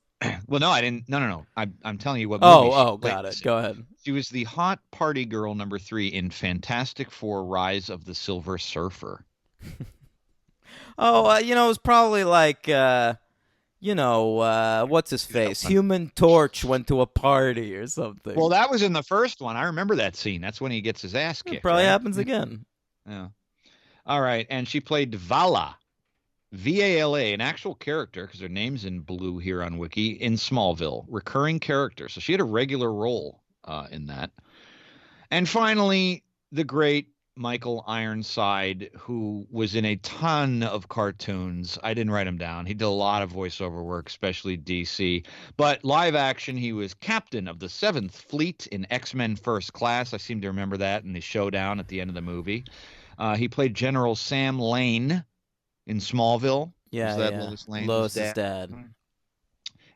Well, no, I didn't. No. I'm telling you what. Got it. Go ahead. She was the hot party girl number 3 in Fantastic Four: Rise of the Silver Surfer. It was probably like, what's his face? Human Torch went to a party or something. Well, that was in the first one. I remember that scene. That's when he gets his ass kicked. It probably happens again. Yeah. All right. And she played Vala, V-A-L-A, an actual character, because her name's in blue here on Wiki, in Smallville. Recurring character. So she had a regular role in that. And finally, the great Michael Ironside, who was in a ton of cartoons. I didn't write him down. He did a lot of voiceover work, especially DC. But live action, he was captain of the 7th Fleet in X-Men First Class. I seem to remember that in the showdown at the end of the movie. He played General Sam Lane in Smallville. Yeah, Lois Lane's Lois's dad.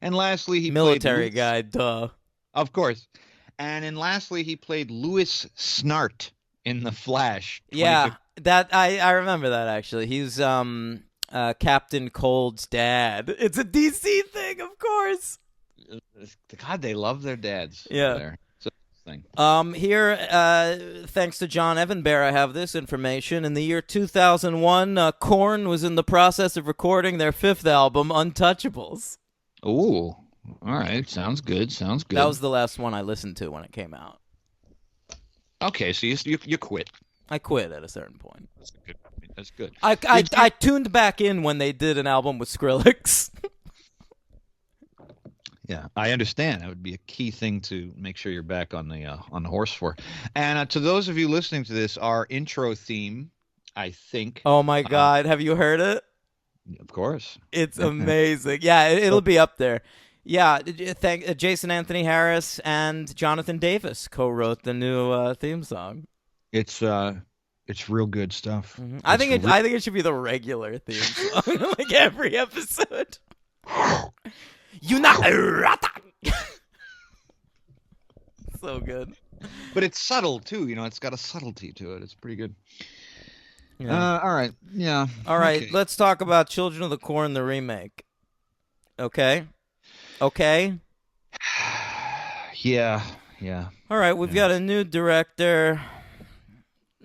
And lastly, he military played guy, duh. Of course. And lastly, he played Louis Snart in The Flash. Yeah, that I remember that actually. He's Captain Cold's dad. It's a DC thing, of course. God, they love their dads. Yeah. There. thing. Here, thanks to John Evanbear, I have this information. In the year 2001, Korn was in the process of recording their 5th album, Untouchables. Ooh, all right. Sounds good. Sounds good. That was the last one I listened to when it came out. Okay, so you quit. I quit at a certain point. That's good. That's good. I tuned back in when they did an album with Skrillex. Yeah, I understand. That would be a key thing to make sure you're back on the horse for. And to those of you listening to this, our intro theme, I think. Oh my God, have you heard it? Of course. It's amazing. Yeah, it'll be up there. Yeah, thank Jason Anthony Harris and Jonathan Davis co-wrote the new theme song. It's real good stuff. Mm-hmm. I think it should be the regular theme song, like every episode. So good. But it's subtle too, it's got a subtlety to it. It's pretty good. Yeah. All right. Yeah. All right, Okay. let's talk about Children of the Corn, the remake. Okay? Yeah. All right, we've got a new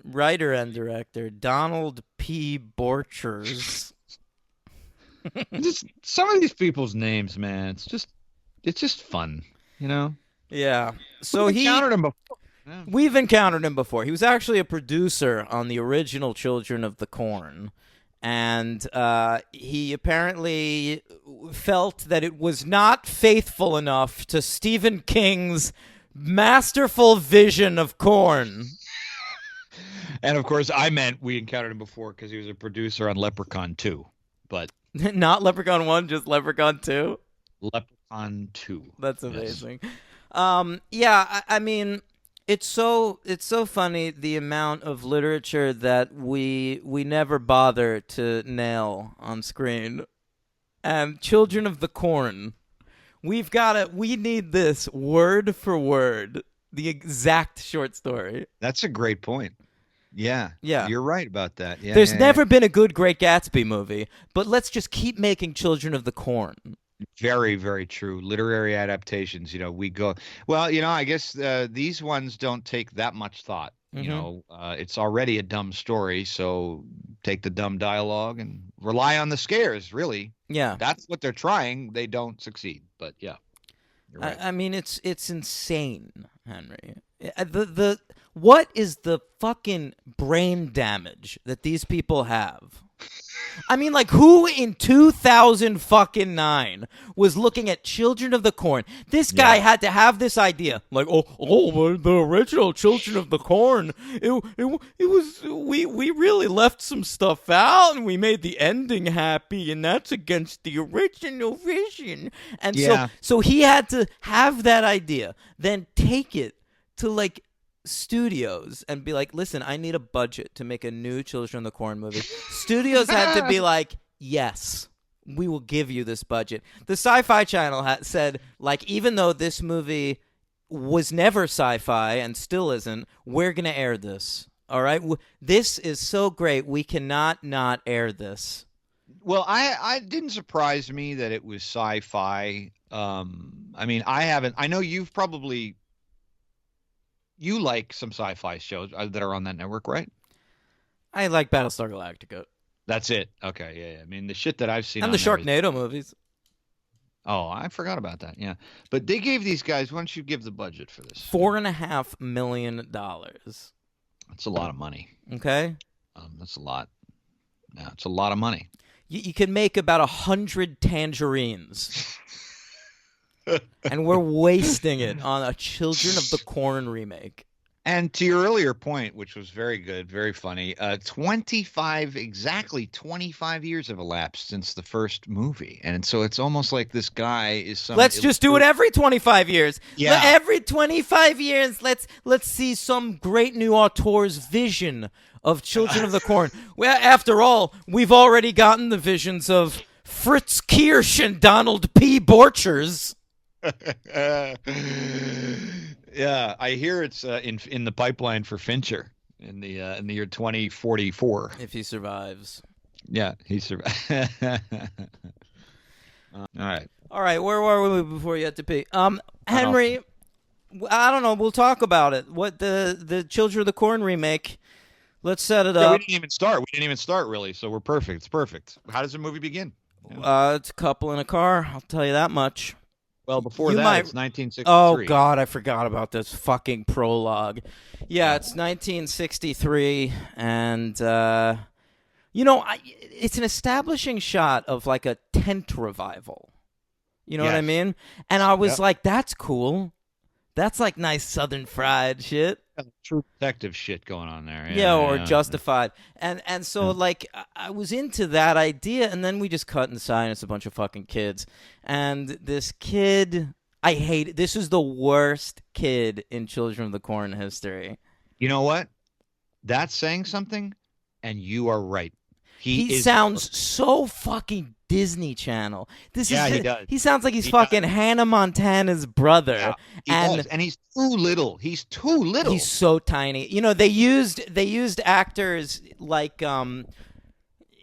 writer and director, Donald P. Borchers. Just some of these people's names, man. It's just fun, Yeah. So We've encountered him before. Yeah. We've encountered him before. He was actually a producer on the original Children of the Corn. And he apparently felt that it was not faithful enough to Stephen King's masterful vision of Corn. And of course, I meant we encountered him before because he was a producer on Leprechaun 2. But Not Leprechaun 1, just Leprechaun 2? Leprechaun 2. That's amazing. Yes. I mean, it's so funny the amount of literature that we never bother to nail on screen. And Children of the Corn, we need this word for word, the exact short story. That's a great point. Yeah. You're right about that. Yeah. There's never been a good Great Gatsby movie, but let's just keep making Children of the Corn. Very, very true. Literary adaptations, we go. Well, I guess these ones don't take that much thought. It's already a dumb story, so take the dumb dialogue and rely on the scares, really. Yeah. That's what they're trying. They don't succeed, but yeah. You're right. I mean, it's insane, Henry. What is the fucking brain damage that these people have? I mean, like, who in 2009 was looking at Children of the Corn? This guy had to have this idea, like, the original Children of the Corn. It was we really left some stuff out, and we made the ending happy, and that's against the original vision. And so he had to have that idea, then take it to like studios and be like, listen, I need a budget to make a new Children of the Corn movie. Studios had to be like, yes, we will give you this budget. The Sci-Fi Channel said, like, even though this movie was never sci-fi and still isn't, we're going to air this. All right? This is so great. We cannot not air this. Well, I didn't surprise me that it was sci-fi. I mean, I know you like some sci-fi shows that are on that network, right? I like Battlestar Galactica. That's it. Okay, yeah. I mean, the shit that I've seen and the Sharknado movies. Oh, I forgot about that. Yeah, but they gave these guys. Why don't you give the budget for this? $4.5 million. That's a lot of money. Okay. That's a lot. Yeah, it's a lot of money. You can make about 100 tangerines. And we're wasting it on a Children of the Corn remake. And to your earlier point, which was very good, very funny, exactly 25 years have elapsed since the first movie. And so it's almost like this guy is some... Let's just do it every 25 years. Yeah. Every 25 years, let's see some great new auteur's vision of Children of the Corn. Well, after all, we've already gotten the visions of Fritz Kirsch and Donald P. Borchers. Yeah, I hear it's in the pipeline for Fincher in the year 2044. If he survives. Yeah, he survived. All right. All right, where were we before you had to pee? Henry, I don't know. We'll talk about it. What the Children of the Corn remake? Let's set it Yeah, we up. didn't even start. We didn't even start really, so we're perfect. It's perfect. How does the movie begin? It's a couple in a car. I'll tell you that much. Well, before You that, might- it's 1963. Oh God, I forgot about this fucking prologue. Yeah, it's 1963, and it's an establishing shot of like a tent revival. You know what I Yes. mean? And I was Yep. like, that's cool. That's like nice Southern fried shit. True detective shit going on there. Yeah, or Justified. And so like I was into that idea, and then we just cut inside and it's a bunch of fucking kids. And this kid, I hate it. This is the worst kid in Children of the Corn history. You know what? That's saying something, and you are right. He is sounds so fucking Disney Channel. Yeah, he does. He sounds like he's He fucking Hannah Montana's brother. Yeah, he and does. And he's too little. He's too little. he's so tiny. You know, they used actors like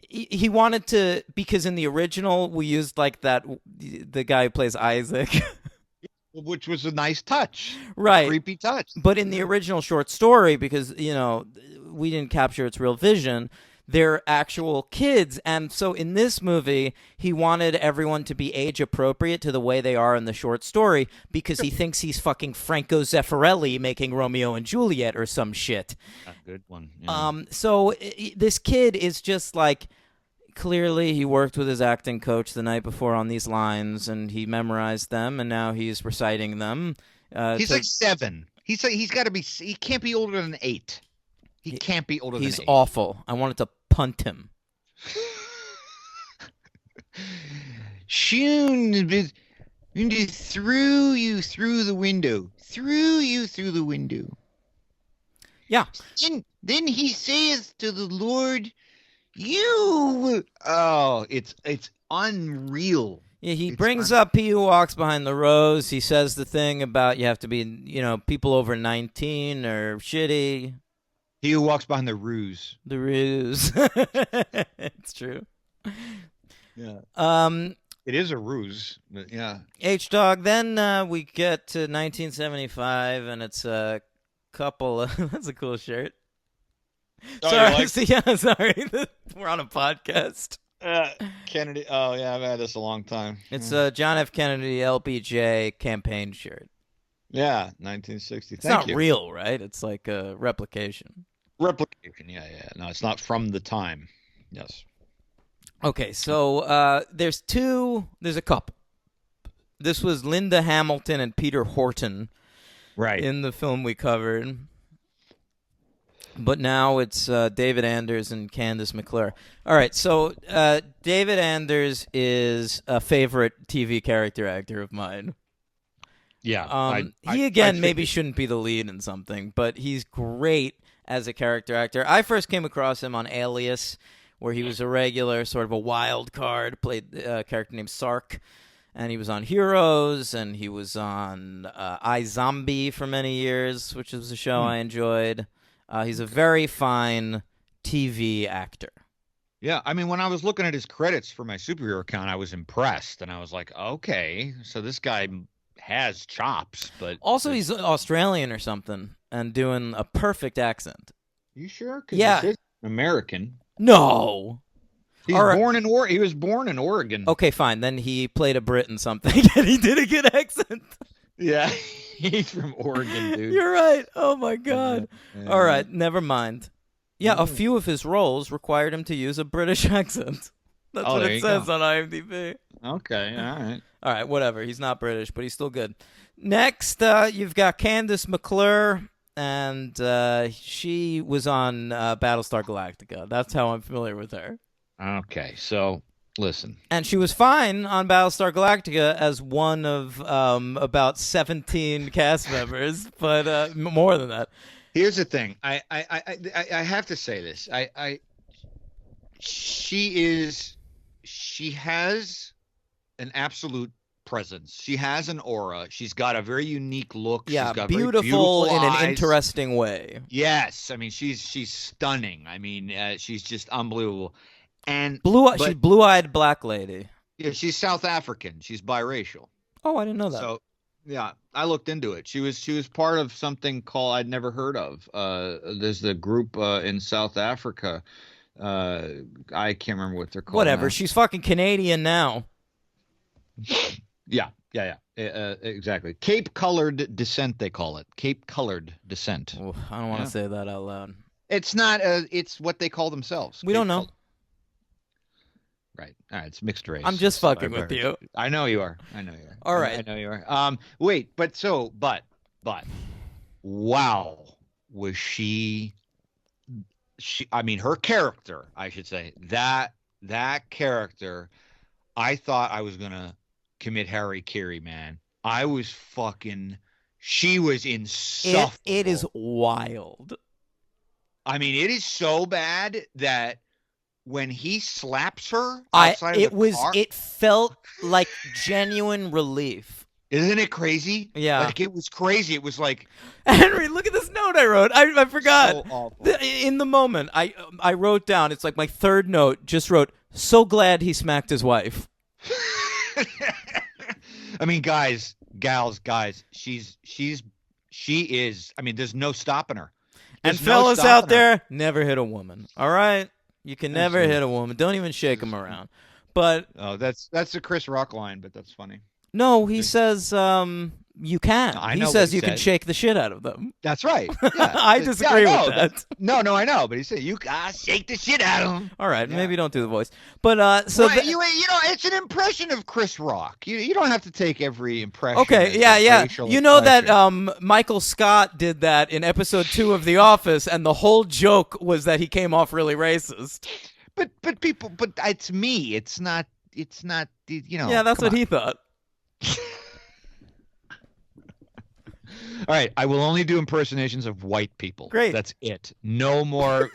he wanted to, because in the original we used like the guy who plays Isaac. Which was a nice touch. Right. Creepy touch. But in the original short story, because we didn't capture its real vision, they're actual kids. And so in this movie, he wanted everyone to be age appropriate to the way they are in the short story, because he thinks he's fucking Franco Zeffirelli making Romeo and Juliet or some shit. A good one. Yeah. So this kid is just like, clearly he worked with his acting coach the night before on these lines, and he memorized them, and now he's reciting them. He's like 7. He's got to be. He can't be older than 8. He can't be older than 8. He's awful. I wanted to punt him. Shun threw you through the window. Threw you through the window. Yeah. Then he says to the Lord, "You." Oh, it's unreal. Yeah, he It's brings fun. up He Who Walks Behind the Rose. He says the thing about you have to be, people over 19 are shitty. He who walks behind the ruse. The ruse. It's true. Yeah. It is a ruse, but yeah. H-Dog, then we get to 1975, and it's a couple of... That's a cool shirt. Oh, sorry, you like- sorry. We're on a podcast. Kennedy. Oh yeah, I've had this a long time. It's a John F. Kennedy LBJ campaign shirt. Yeah, 1960. It's Thank not you. real, right? It's like a replication. Replication. Yeah. No, it's not from the time. Yes. Okay, so there's a couple. This was Linda Hamilton and Peter Horton Right. in the film we covered. But now it's David Anders and Candace McClure. All right, so David Anders is a favorite TV character actor of mine. Yeah. He again maybe shouldn't be the lead in something, but he's great as a character actor. I first came across him on Alias, where he was a regular, sort of a wild card, played a character named Sark, and he was on Heroes, and he was on iZombie for many years, which was a show I enjoyed. He's a very fine TV actor. Yeah, I mean, when I was looking at his credits for my superhero account, I was impressed, and I was like, okay, so this guy has chops, but Also, he's Australian or something, and doing a perfect accent. You sure? 'Cause Yeah. it says American. No. He's All right. He was born in Oregon. Okay, fine. Then he played a Brit in something, and he did a good accent. Yeah, he's from Oregon, dude. You're right. Oh my god. Yeah. All right, never mind. Yeah, a few of his roles required him to use a British accent. That's Oh, what there it you says go. on IMDb. Okay, all right. All right, whatever. He's not British, but he's still good. Next, you've got Candace McClure, and she was on Battlestar Galactica. That's how I'm familiar with her. Okay, so listen. And she was fine on Battlestar Galactica as one of about 17 cast members, but more than that. Here's the thing. I have to say this. She has an absolute presence. She has an aura. She's got a very unique look. Yeah, she's got very beautiful in an eyes. interesting way. Yes, I mean she's stunning. I mean she's just unbelievable. And She's blue-eyed black lady. yeah, she's South African. She's biracial. Oh, I didn't know that. So Yeah, I looked into it. She was part of something called I'd never heard of. There's a group in South Africa. Uh, I can't remember what they're called Whatever. now. She's fucking Canadian now. Yeah. Exactly. Cape Colored Descent, they call it. Cape Colored Descent. Oof, I don't want to Yeah. say that out loud. It's not. It's what they call themselves. We Cape don't know. Colored. Right. All right. It's mixed race. I'm just It's- fucking with you. I know you are. All I right. know you are. Wait, but wow, was she? I mean, her character, I should say, that character, I thought I was gonna commit harikiri, man. I was fucking. She was insufferable. It is wild. I mean, it is so bad that when he slaps her outside of the car, It felt like genuine relief. isn't it crazy? Yeah. Like it was crazy. It was like Henry, look at this note I wrote. I forgot. so awful. In the moment, I wrote down. It's like my third note. Just wrote. So glad he smacked his wife. I mean, guys, gals, guys, she is. I mean, there's no stopping her. And There's no fellas stopping out her. there, never hit a woman. All right, you can never Absolutely. hit a woman. Don't even shake them around. But Oh, that's the Chris Rock line, but that's funny. no, he says you can. I He know what says he you can said. shake the shit out of them. That's right. Yeah. I disagree Yeah, with no, that. No, I know, but he said you shake the shit out of him. All right, Yeah. maybe don't do the voice. But so Right, you know, it's an impression of Chris Rock. You don't have to take every impression. okay, as yeah, a yeah. racial You know that expression. Michael Scott did that in episode 2 of The Office, and the whole joke was that he came off really racist. But it's me. It's not. You know. Yeah, that's come what on. he thought. All right, I will only do impersonations of white people. Great. That's it. No more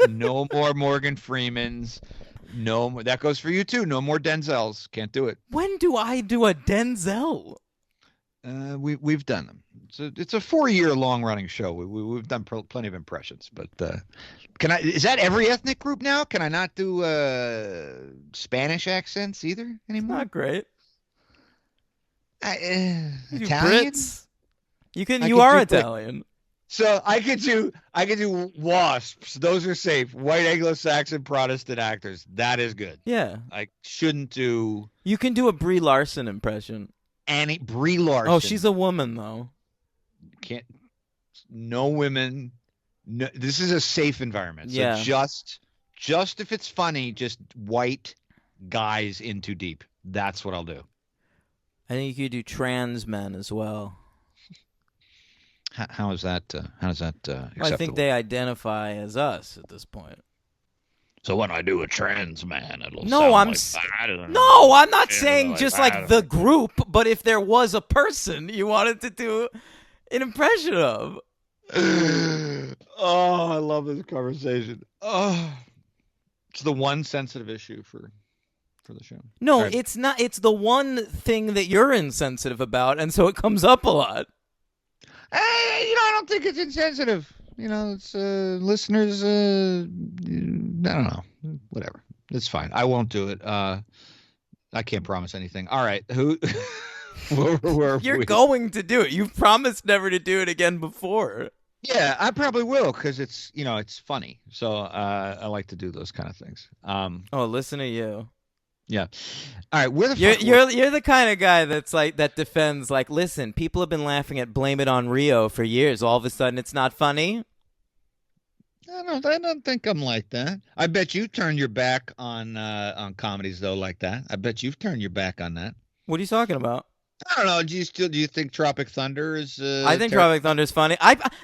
Morgan Freemans. No more. That goes for you too. No more Denzels. Can't do it. When do I do a Denzel? We've done them. It's a 4-year long running show. We've done plenty of impressions. But can I? Is that every ethnic group now? Can I not do Spanish accents either anymore? Not great. You do Italian. Brits. You can. I You could are do, like, Italian. So I could do wasps. Those are safe. White Anglo-Saxon Protestant actors. That is good. Yeah. I shouldn't do You can do a Brie Larson impression. Brie Larson. Oh, she's a woman though. Can't. No women. No, this is a safe environment. So Yeah. just if it's funny, just white guys in too deep. That's what I'll do. I think you could do trans men as well. How is that? How is that acceptable? I think they identify as us at this point. So when I do a trans man, it'll No, sound I'm like s- that. No, I'm not Yeah, saying like just that. like the group, but if there was a person you wanted to do an impression of. Oh, I love this conversation. Oh, it's the one sensitive issue for the show. No, All right. it's not. It's the one thing that you're insensitive about, and so it comes up a lot. I don't think it's insensitive. It's listeners. I don't know. Whatever. It's fine. I won't do it. I can't promise anything. All right. Who? where You're we? going to do it. You've promised never to do it again before. Yeah, I probably will because it's funny. So I like to do those kind of things. Oh, listen to you. Yeah. All right. Where the You're fuck? you're the kind of guy that's like that defends like, listen, people have been laughing at Blame It on Rio for years. All of a sudden, it's not funny. I don't think I'm like that. I bet you turned your back on comedies though, like that. I bet you've turned your back on that. What are you talking about? I don't know. Do you think Tropic Thunder is? I think Tropic Thunder's funny.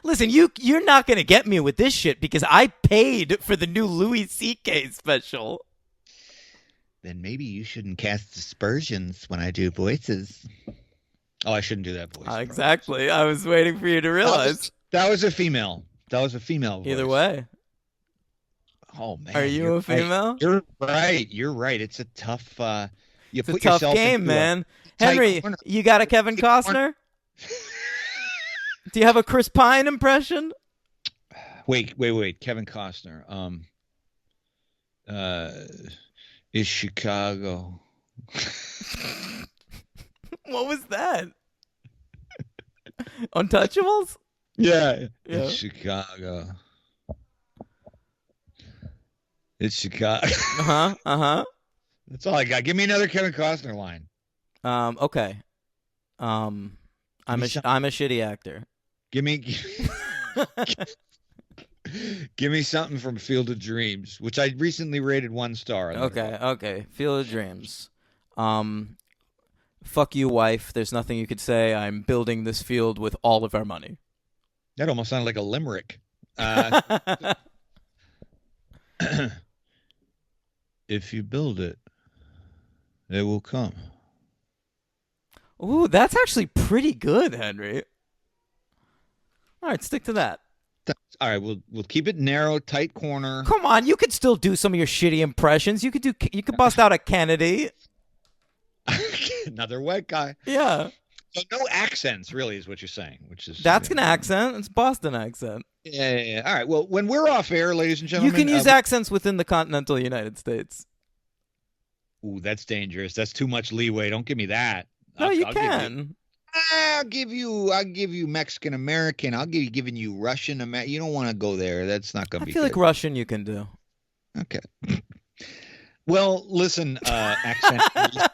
Listen, you're not gonna get me with this shit because I paid for the new Louis C.K. special. Then maybe you shouldn't cast aspersions when I do voices. Oh, I shouldn't do that voice. Exactly. I was waiting for you to realize. That was a female. That was a female voice. Either way, Oh man. are you you're a female? Right. You're right. You're right. It's a tough. You It's a put tough yourself game, into a man. tight Henry, corner. you got a Kevin Costner? Do you have a Chris Pine impression? Wait. Kevin Costner. Is Chicago. What was that? Untouchables? Yeah. Yeah. It's Chicago. It's Chicago. Uh-huh. That's all I got. Give me another Kevin Costner line. Okay. I'm a shitty actor. Give me give me something from Field of Dreams, which I recently rated 1 star. Okay. Field of Dreams. Fuck you, wife. There's nothing you could say. I'm building this field with all of our money. That almost sounded like a limerick. If you build it, it will come. Ooh, that's actually pretty good, Henry. All right, stick to that. All right, we'll keep it narrow, tight corner. Come on, you could still do some of your shitty impressions. You could bust out a Kennedy. Another white guy. Yeah. So no accents, really, is what you're saying. That's an accent. It's Boston accent. Yeah. All right. Well, when we're off air, ladies and gentlemen, You can use accents within the continental United States. Ooh, that's dangerous. That's too much leeway. Don't give me that. No, you can. I'll give you Mexican American. I'll giving you Russian American. You don't want to go there. That's not going to be. I feel like Russian you can do. Okay. Well, listen, accent police.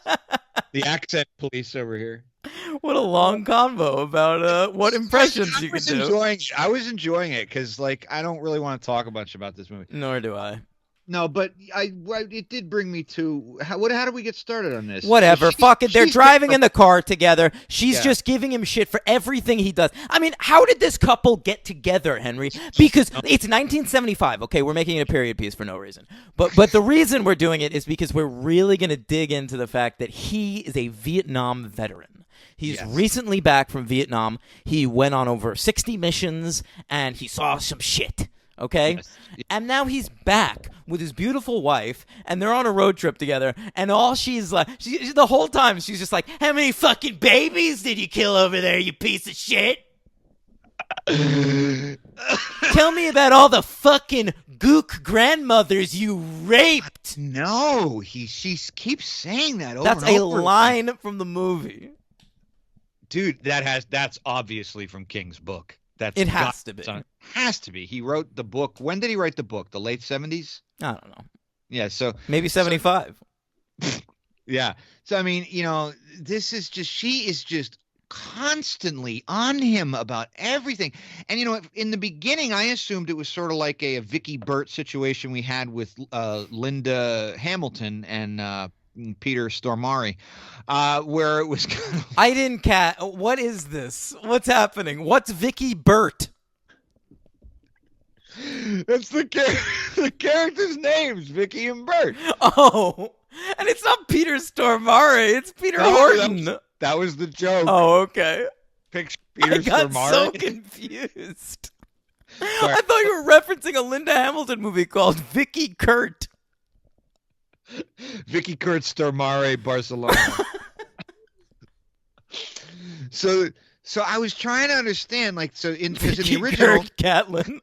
The accent police over here. What a long convo about what impressions you can do. I was enjoying it because, like, I don't really want to talk much about this movie. Nor do I. No, but it did bring me to how did we get started on this? Whatever, fuck it. They're driving in the car together. She's just giving him shit for everything he does. I mean, how did this couple get together, Henry? Because it's 1975. Okay, we're making it a period piece for no reason. But the reason we're doing it is because we're really going to dig into the fact that he is a Vietnam veteran. He's recently back from Vietnam. He went on over 60 missions, and he saw some shit. Okay? Yes. And now he's back with his beautiful wife, and they're on a road trip together, and all she's like, the whole time, she's just like, how many fucking babies did you kill over there, you piece of shit? Tell me about all the fucking gook grandmothers you raped. No, she keeps saying that over That's and over. That's a line from the movie. Dude, that's obviously from King's book. It has to be. Has to be. He wrote the book. When did he write the book? The late 70s? I don't know. Yeah, so maybe 75. Yeah. So I mean, she is just constantly on him about everything. And in the beginning I assumed it was sort of like a Vicky Burt situation we had with Linda Hamilton and Peter Stormare, where it was kind of... I didn't catch. What is this? What's happening? What's Vicky Burt? That's the characters' names, Vicky and Burt. Oh, and it's not Peter Stormare. It's Peter Horton. That was the joke. Oh, okay. Picture Peter Stormare. I got so confused. I thought you were referencing a Linda Hamilton movie called Vicky Kurt. Vicky Kurt Stormare, Barcelona. So I was trying to understand, like, because in the original, Kurt Catlin.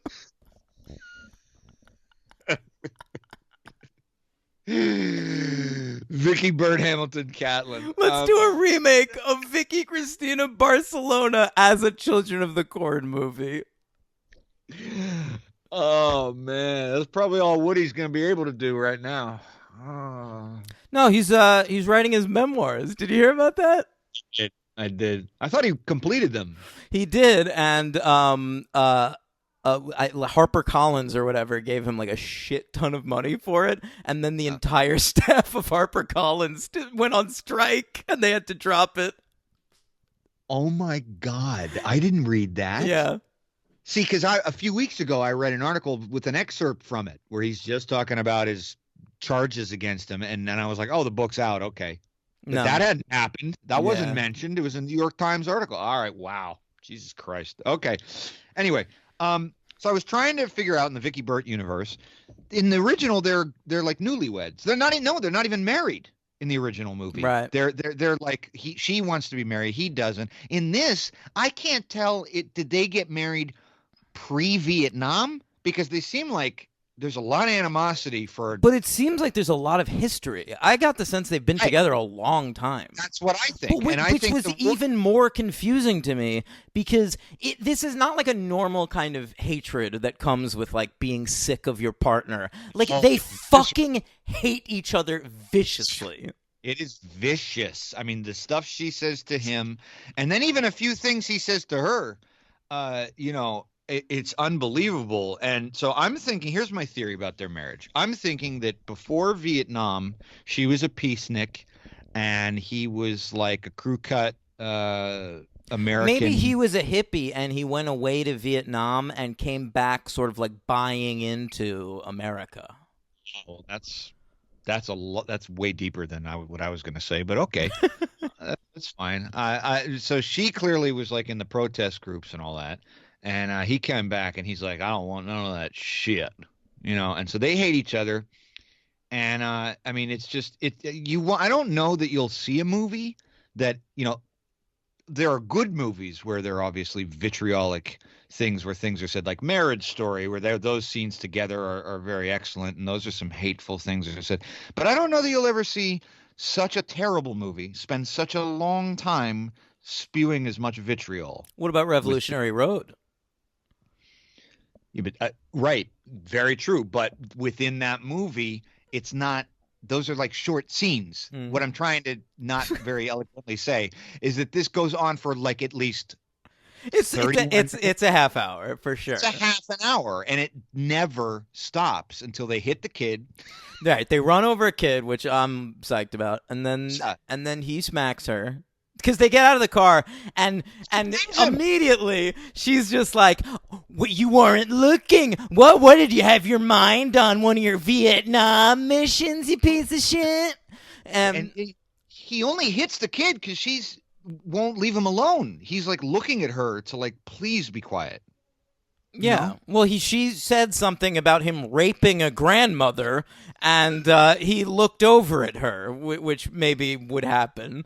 Vicky Bird Hamilton Catlin. Let's do a remake of Vicky Cristina Barcelona as a Children of the Corn movie. Oh man, that's probably all Woody's gonna be able to do right now. Oh. No, he's writing his memoirs. Did you hear about that? I did. I thought he completed them. He did, and HarperCollins or whatever gave him like a shit ton of money for it, and then the entire staff of HarperCollins went on strike, and they had to drop it. Oh my God, I didn't read that. Yeah. See, because a few weeks ago I read an article with an excerpt from it where he's just talking about his charges against him, and then I was like, oh, the book's out. Okay. But that hadn't happened. That wasn't mentioned. It was a New York Times article. All right. Wow. Jesus Christ. Okay. Anyway, so I was trying to figure out in the Vicky Burt universe, in the original, they're like newlyweds. They're not even married in the original movie. Right. They're like, she wants to be married. He doesn't. In this, I can't tell did they get married pre-Vietnam? Because they seem like there's a lot of animosity for. But it seems like there's a lot of history. I got the sense they've been together a long time. That's what I think. But which was even more confusing to me because this is not like a normal kind of hatred that comes with like being sick of your partner. Like they fucking hate each other viciously. It is vicious. I mean, the stuff she says to him, and then even a few things he says to her, it's unbelievable. And so I'm thinking, here's my theory about their marriage. I'm thinking that before Vietnam, she was a peacenik, and he was like a crew cut American. Maybe he was a hippie and he went away to Vietnam and came back sort of like buying into America. Oh, that's way deeper than what I was going to say, but okay. That's fine. So she clearly was like in the protest groups and all that. And he came back and he's like, I don't want none of that shit, and so they hate each other. And I mean, it's just I don't know that you'll see a movie that, there are good movies where there are obviously vitriolic things where things are said, like Marriage Story, where those scenes together are very excellent, and those are some hateful things that are said. But I don't know that you'll ever see such a terrible movie spend such a long time spewing as much vitriol. What about Revolutionary Road? Yeah, but, right, very true. But within that movie, it's not. Those are like short scenes. Mm. What I'm trying to not very eloquently say is that this goes on for like at least it's a half hour for sure. It's a half an hour, and it never stops until they hit the kid. Right, they run over a kid, which I'm psyched about, and then he smacks her. Because they get out of the car, and immediately she's just like, you weren't looking. What did you have your mind on one of your Vietnam missions, you piece of shit? And he only hits the kid because she's won't leave him alone. He's like looking at her to like, please be quiet. Yeah. Well, she said something about him raping a grandmother, and he looked over at her, which maybe would happen.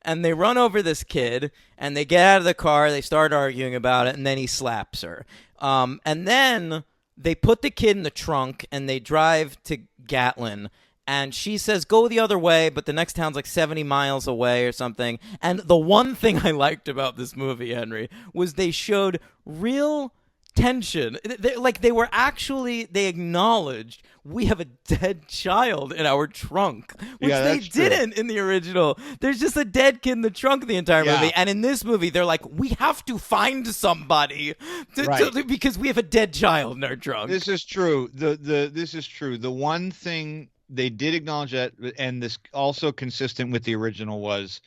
And they run over this kid, and they get out of the car, they start arguing about it, and then he slaps her. And then they put the kid in the trunk, and they drive to Gatlin, and she says, go the other way, but the next town's like 70 miles away or something. And the one thing I liked about this movie, Henry, was they showed real tension. They acknowledged we have a dead child in our trunk, which they didn't in the original. There's just a dead kid in the trunk of the entire movie, and in this movie they're like, we have to find somebody because we have a dead child in our trunk. This is true. This is true. The one thing they did acknowledge that, and this also consistent with the original, was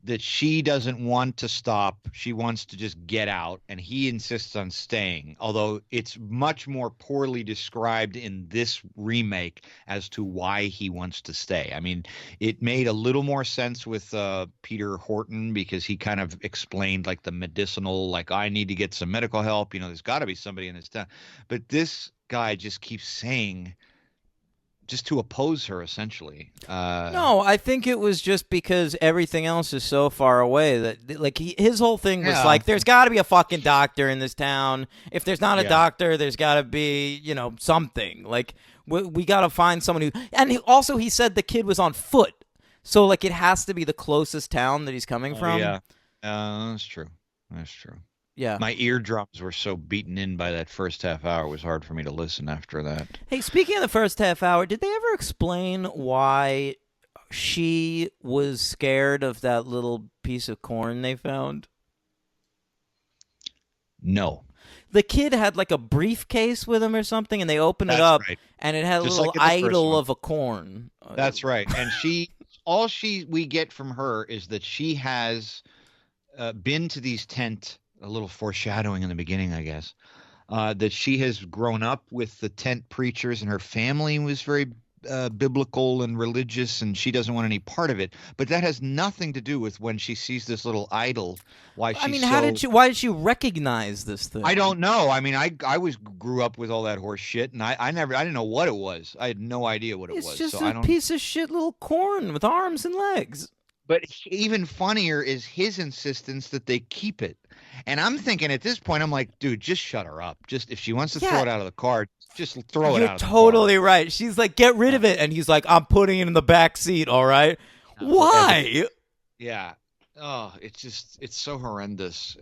that she doesn't want to stop. She wants to just get out, and he insists on staying, although it's much more poorly described in this remake as to why he wants to stay. I mean, it made a little more sense with Peter Horton, because he kind of explained like the medicinal, like, I need to get some medical help. There's got to be somebody in this town. But this guy just keeps saying, just to oppose her, essentially. No, I think it was just because everything else is so far away that, like, his whole thing was like, there's got to be a fucking doctor in this town. If there's not a doctor, there's got to be, something. Like, we got to find someone who. And he said the kid was on foot, so like it has to be the closest town that he's coming from. Yeah, that's true. That's true. Yeah. My eardrums were so beaten in by that first half hour, it was hard for me to listen after that. Hey, speaking of the first half hour, did they ever explain why she was scared of that little piece of corn they found? No. The kid had like a briefcase with him or something, and they opened it up, and it had just a little idol of a corn. That's right. And all we get from her is that she has been to these tent. A little foreshadowing in the beginning, I guess, that she has grown up with the tent preachers, and her family was very biblical and religious, and she doesn't want any part of it. But that has nothing to do with when she sees this little idol. Why I don't know. I mean, I grew up with all that horse shit, and I didn't know what it was. I had no idea what it was. It's just a piece of shit little corn with arms and legs. But even funnier is his insistence that they keep it. And I'm thinking at this point, I'm like, dude, just shut her up. Just if she wants to throw Yeah. it out of the car, just throw it You're out of the car. totally right. She's like, get rid of it. And he's like, I'm putting it in the back seat, all right? Why? Yeah. Oh, it's so horrendous.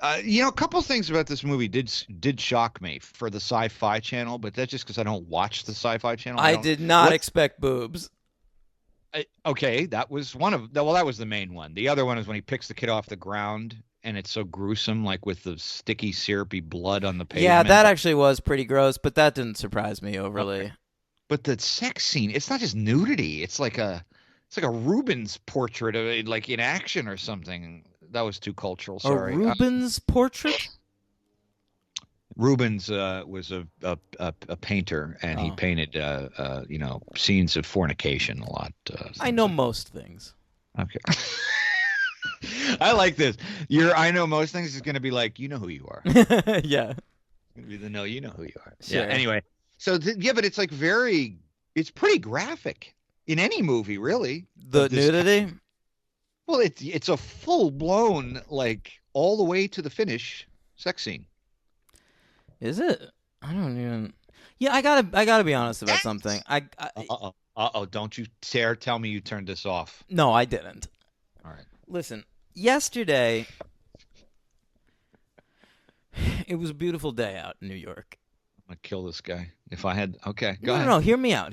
A couple things about this movie did shock me for the Sci-Fi Channel, but that's just because I don't watch the Sci-Fi Channel. I did not expect boobs. Okay, that was that was the main one. The other one is when he picks the kid off the ground and it's so gruesome, like with the sticky, syrupy blood on the pavement. Yeah, that actually was pretty gross, but that didn't surprise me overly. Okay. But the sex scene, it's not just nudity. It's like a Rubens portrait of it, like in action or something. That was too cultural. Sorry. A Rubens portrait? Rubens was a painter, and he painted scenes of fornication a lot. I know most things. Okay. I like this. I know most things is going to be like, you know who you are. Yeah. It's going to be the no, you know who you are. Sure. Yeah. Anyway, so but it's like it's pretty graphic in any movie, really. The nudity? Well, it's a full blown, like all the way to the finish sex scene. Is it? I don't even. Yeah, I gotta be honest about something. Don't you dare tell me you turned this off. No, I didn't. All right. Listen, yesterday it was a beautiful day out in New York. I'm gonna kill this guy. If I had, okay, go No, ahead. no, hear me out.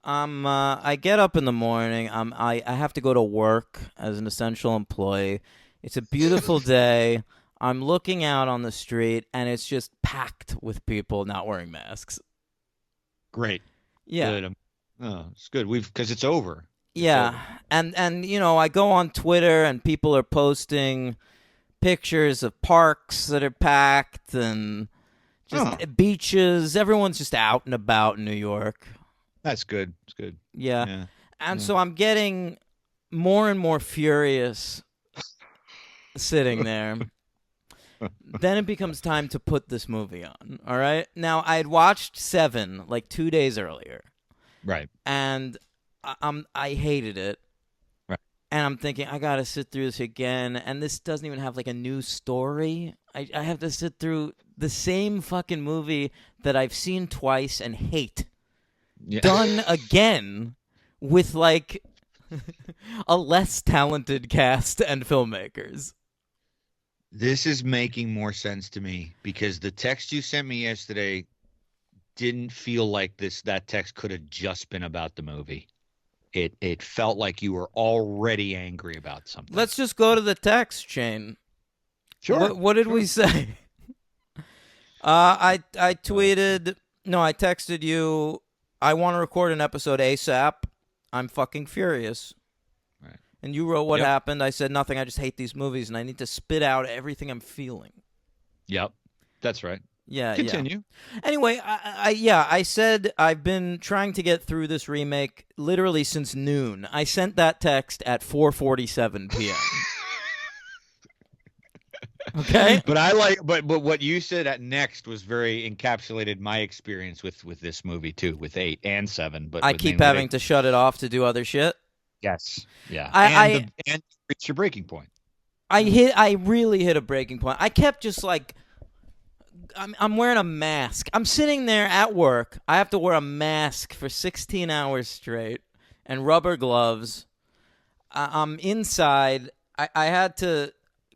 I get up in the morning. I have to go to work as an essential employee. It's a beautiful day. I'm looking out on the street, and it's just packed with people not wearing masks. Great. Yeah. Good. It's good. Because it's over. Yeah, and I go on Twitter, and people are posting pictures of parks that are packed and just beaches. Everyone's just out and about in New York. That's good. It's good. Yeah. And so I'm getting more and more furious sitting there. Then it becomes time to put this movie on, all right? Now, I had watched Seven like 2 days earlier. Right. And I hated it. Right. And I'm thinking, I got to sit through this again. And this doesn't even have like a new story. I have to sit through the same fucking movie that I've seen twice and hate. Yeah. Done again with like a less talented cast and filmmakers. This is making more sense to me because the text you sent me yesterday didn't feel like that text could have just been about the movie. It felt like you were already angry about something. Let's just go to the text chain. Sure. What did we say? I tweeted. No, I texted you. I want to record an episode ASAP. I'm fucking furious. Right. And you wrote what happened. I said nothing. I just hate these movies, and I need to spit out everything I'm feeling. Yep, that's right. Yeah. Continue. Yeah. Anyway, I said I've been trying to get through this remake literally since noon. I sent that text at 4:47 p.m. Okay. But what you said at next was very encapsulated my experience with this movie too, with 8 and 7. But I keep having to shut it off to do other shit. Yes. Yeah. And reach your breaking point. I really hit a breaking point. I kept just like I'm wearing a mask. I'm sitting there at work. I have to wear a mask for 16 hours straight and rubber gloves. I'm inside. I had to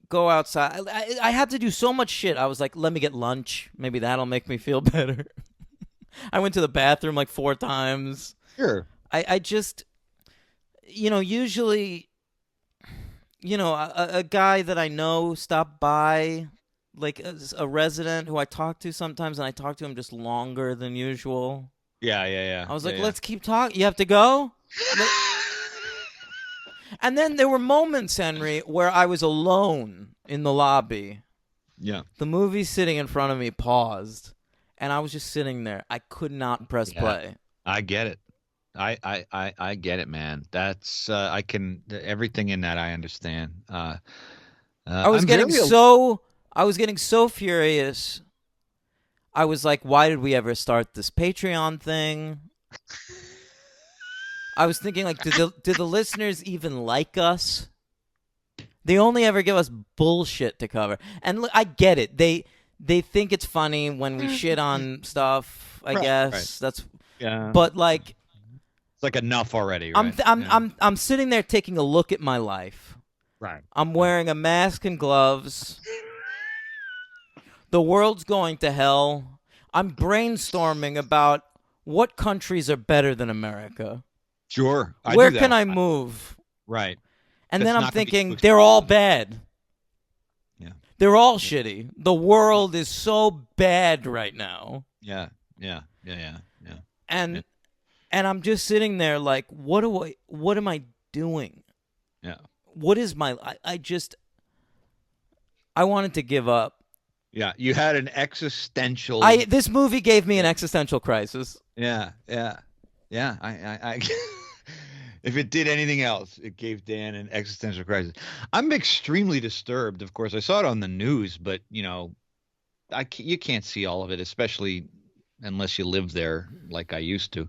go outside. I had to do so much shit. I was like, let me get lunch. Maybe that'll make me feel better. I went to the bathroom like 4 times. Sure. I just, usually, a guy that I know stopped by, like a resident who I talk to sometimes, and I talk to him just longer than usual. Yeah. I was like, let's keep talking. You have to go? And then there were moments, Henry, where I was alone in the lobby. Yeah. The movie sitting in front of me paused, and I was just sitting there. I could not press play. I get it. I get it, man. That's everything in that I understand. I was getting so furious. I was like, why did we ever start this Patreon thing? I was thinking, like, do the listeners even like us? They only ever give us bullshit to cover. And look, I get it. They think it's funny when we shit on stuff, I guess. Right. That's Yeah. But like It's like enough already, right? I'm sitting there taking a look at my life. Right. I'm wearing a mask and gloves. The world's going to hell. I'm brainstorming about what countries are better than America. Sure. Where can I move? Right. And That's then I'm not gonna be thinking, too they're all bad. Yeah. They're all shitty. The world is so bad right now. Yeah. And I'm just sitting there like, what am I doing? Yeah. What is my I wanted to give up. Yeah. You had an existential. This movie gave me an existential crisis. Yeah. I if it did anything else, it gave Dan an existential crisis. I'm extremely disturbed. Of course, I saw it on the news, but you can't see all of it, especially unless you live there like I used to.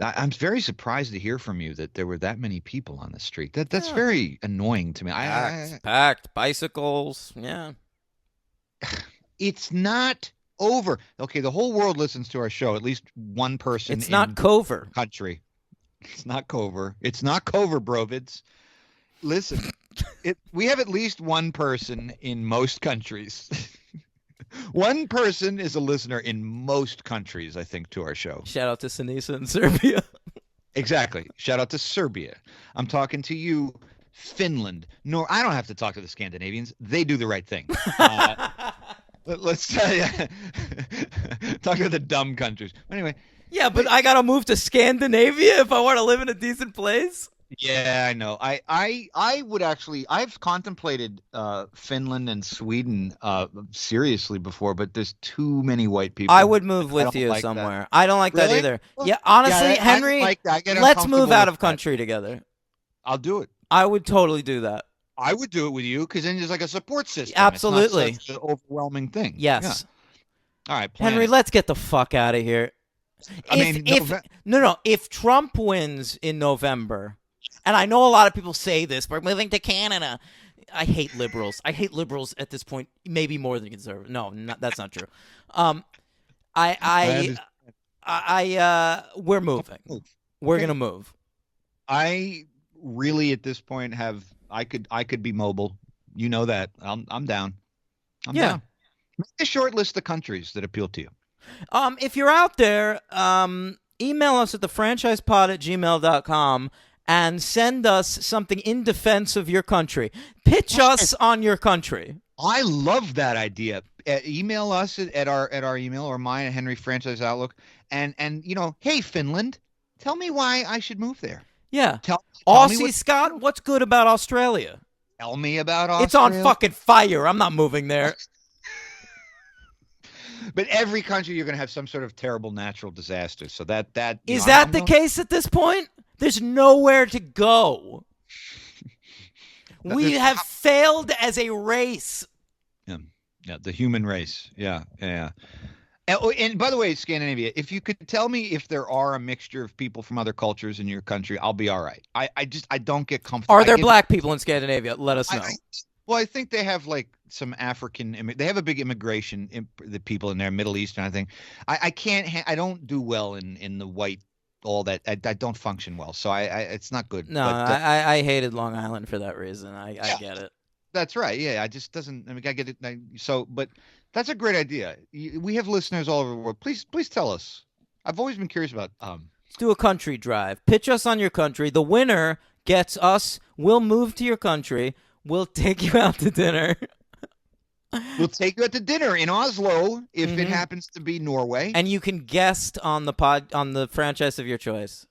I'm very surprised to hear from you that there were that many people on the street. That's very annoying to me. Packed bicycles. Yeah. It's not over. Okay, the whole world listens to our show. At least one person. It's not Cover. Country. It's not Cover. It's not Cover, Brovids. Listen, we have at least one person in most countries. One person is a listener in most countries, I think, to our show. Shout out to Sinisa in Serbia. Exactly. Shout out to Serbia. I'm talking to you, Finland. I don't have to talk to the Scandinavians. They do the right thing. Let's tell you. Talk to the dumb countries. Anyway. Yeah, but I gotta move to Scandinavia if I want to live in a decent place. Yeah, I know. I would actually. I've contemplated Finland and Sweden seriously before, but there's too many white people. I would move with you like somewhere. That. I don't like that Really? either. Yeah, honestly, Henry, let's move out of country together. I'll do it. I would totally do that. I would do it with you because then there's like a support system. Absolutely. It's not such an overwhelming thing. Yes. Yeah. All right, Henry, let's get the fuck out of here. If Trump wins in November, and I know a lot of people say this, we're moving to Canada. I hate liberals. I hate liberals at this point, maybe more than conservatives. No, that's not true. We're moving. We're gonna move. I really, at this point, I could be mobile. You know that. I'm down. I'm down. Make a short list of countries that appeal to you. If you're out there, email us at thefranchisepod@gmail.com and send us something in defense of your country. Pitch us on your country. I love that idea. Email us at our email or mine at Henry Franchise Outlook, and hey Finland, tell me why I should move there. Yeah. Tell Aussie Scott, what's good about Australia? Tell me about Australia. It's on fucking fire. I'm not moving there. But every country you're going to have some sort of terrible natural disaster. So that is that the case at this point? There's nowhere to go. We have failed as a race. Yeah, the human race. Yeah. And by the way, Scandinavia, if you could tell me if there are a mixture of people from other cultures in your country, I'll be all right. I don't get comfortable. Are there black people in Scandinavia? Let us know. Well, I think they have like some African. They have a big immigration. The people in there, Middle Eastern. I think. I can't. I don't do well in the white. All that. I don't function well. So it's not good. No, but, I hated Long Island for that reason. I get it. That's right. Yeah, I just doesn't. I get it. But that's a great idea. We have listeners all over the world. Please tell us. I've always been curious about. Let's do a country drive. Pitch us on your country. The winner gets us. We'll move to your country. We'll take you out to dinner. We'll take you out to dinner in Oslo if it happens to be Norway. And you can guest on the franchise of your choice.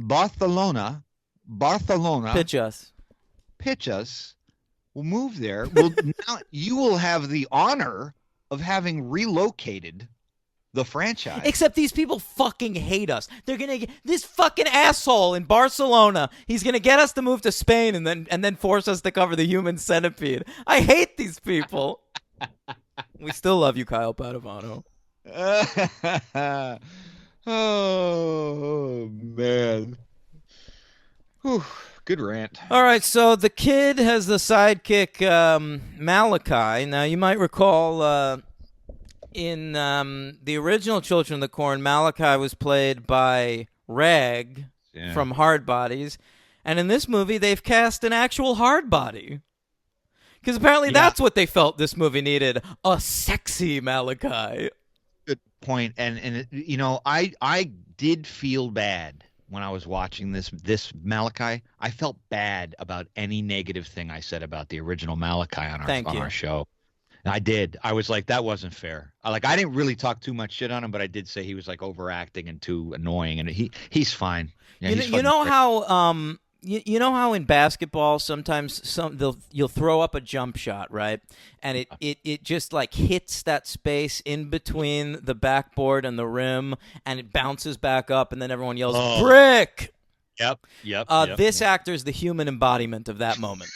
Barcelona. Pitch us. We'll move there. Now you will have the honor of having relocated the franchise. Except these people fucking hate us. They're gonna this fucking asshole in Barcelona. He's gonna get us to move to Spain and then force us to cover the Human Centipede. I hate these people. We still love you, Kyle Padovano. Oh man. Whew, good rant. All right, so the kid has the sidekick Malachi. Now you might recall in the original Children of the Corn, Malachi was played by Rag Yeah. from Hard Bodies, and in this movie they've cast an actual hard body. Because apparently that's what they felt this movie needed, a sexy Malachi. Good point. And you know, I did feel bad when I was watching this Malachi. I felt bad about any negative thing I said about the original Malachi on our show. And I did. I was like, that wasn't fair. I didn't really talk too much shit on him, but I did say he was like overacting and too annoying, and he's fine. Yeah, You know how you know how in basketball sometimes you'll throw up a jump shot, right? And it just like hits that space in between the backboard and the rim, and it bounces back up, and then everyone yells brick. Yep. This actor is the human embodiment of that moment.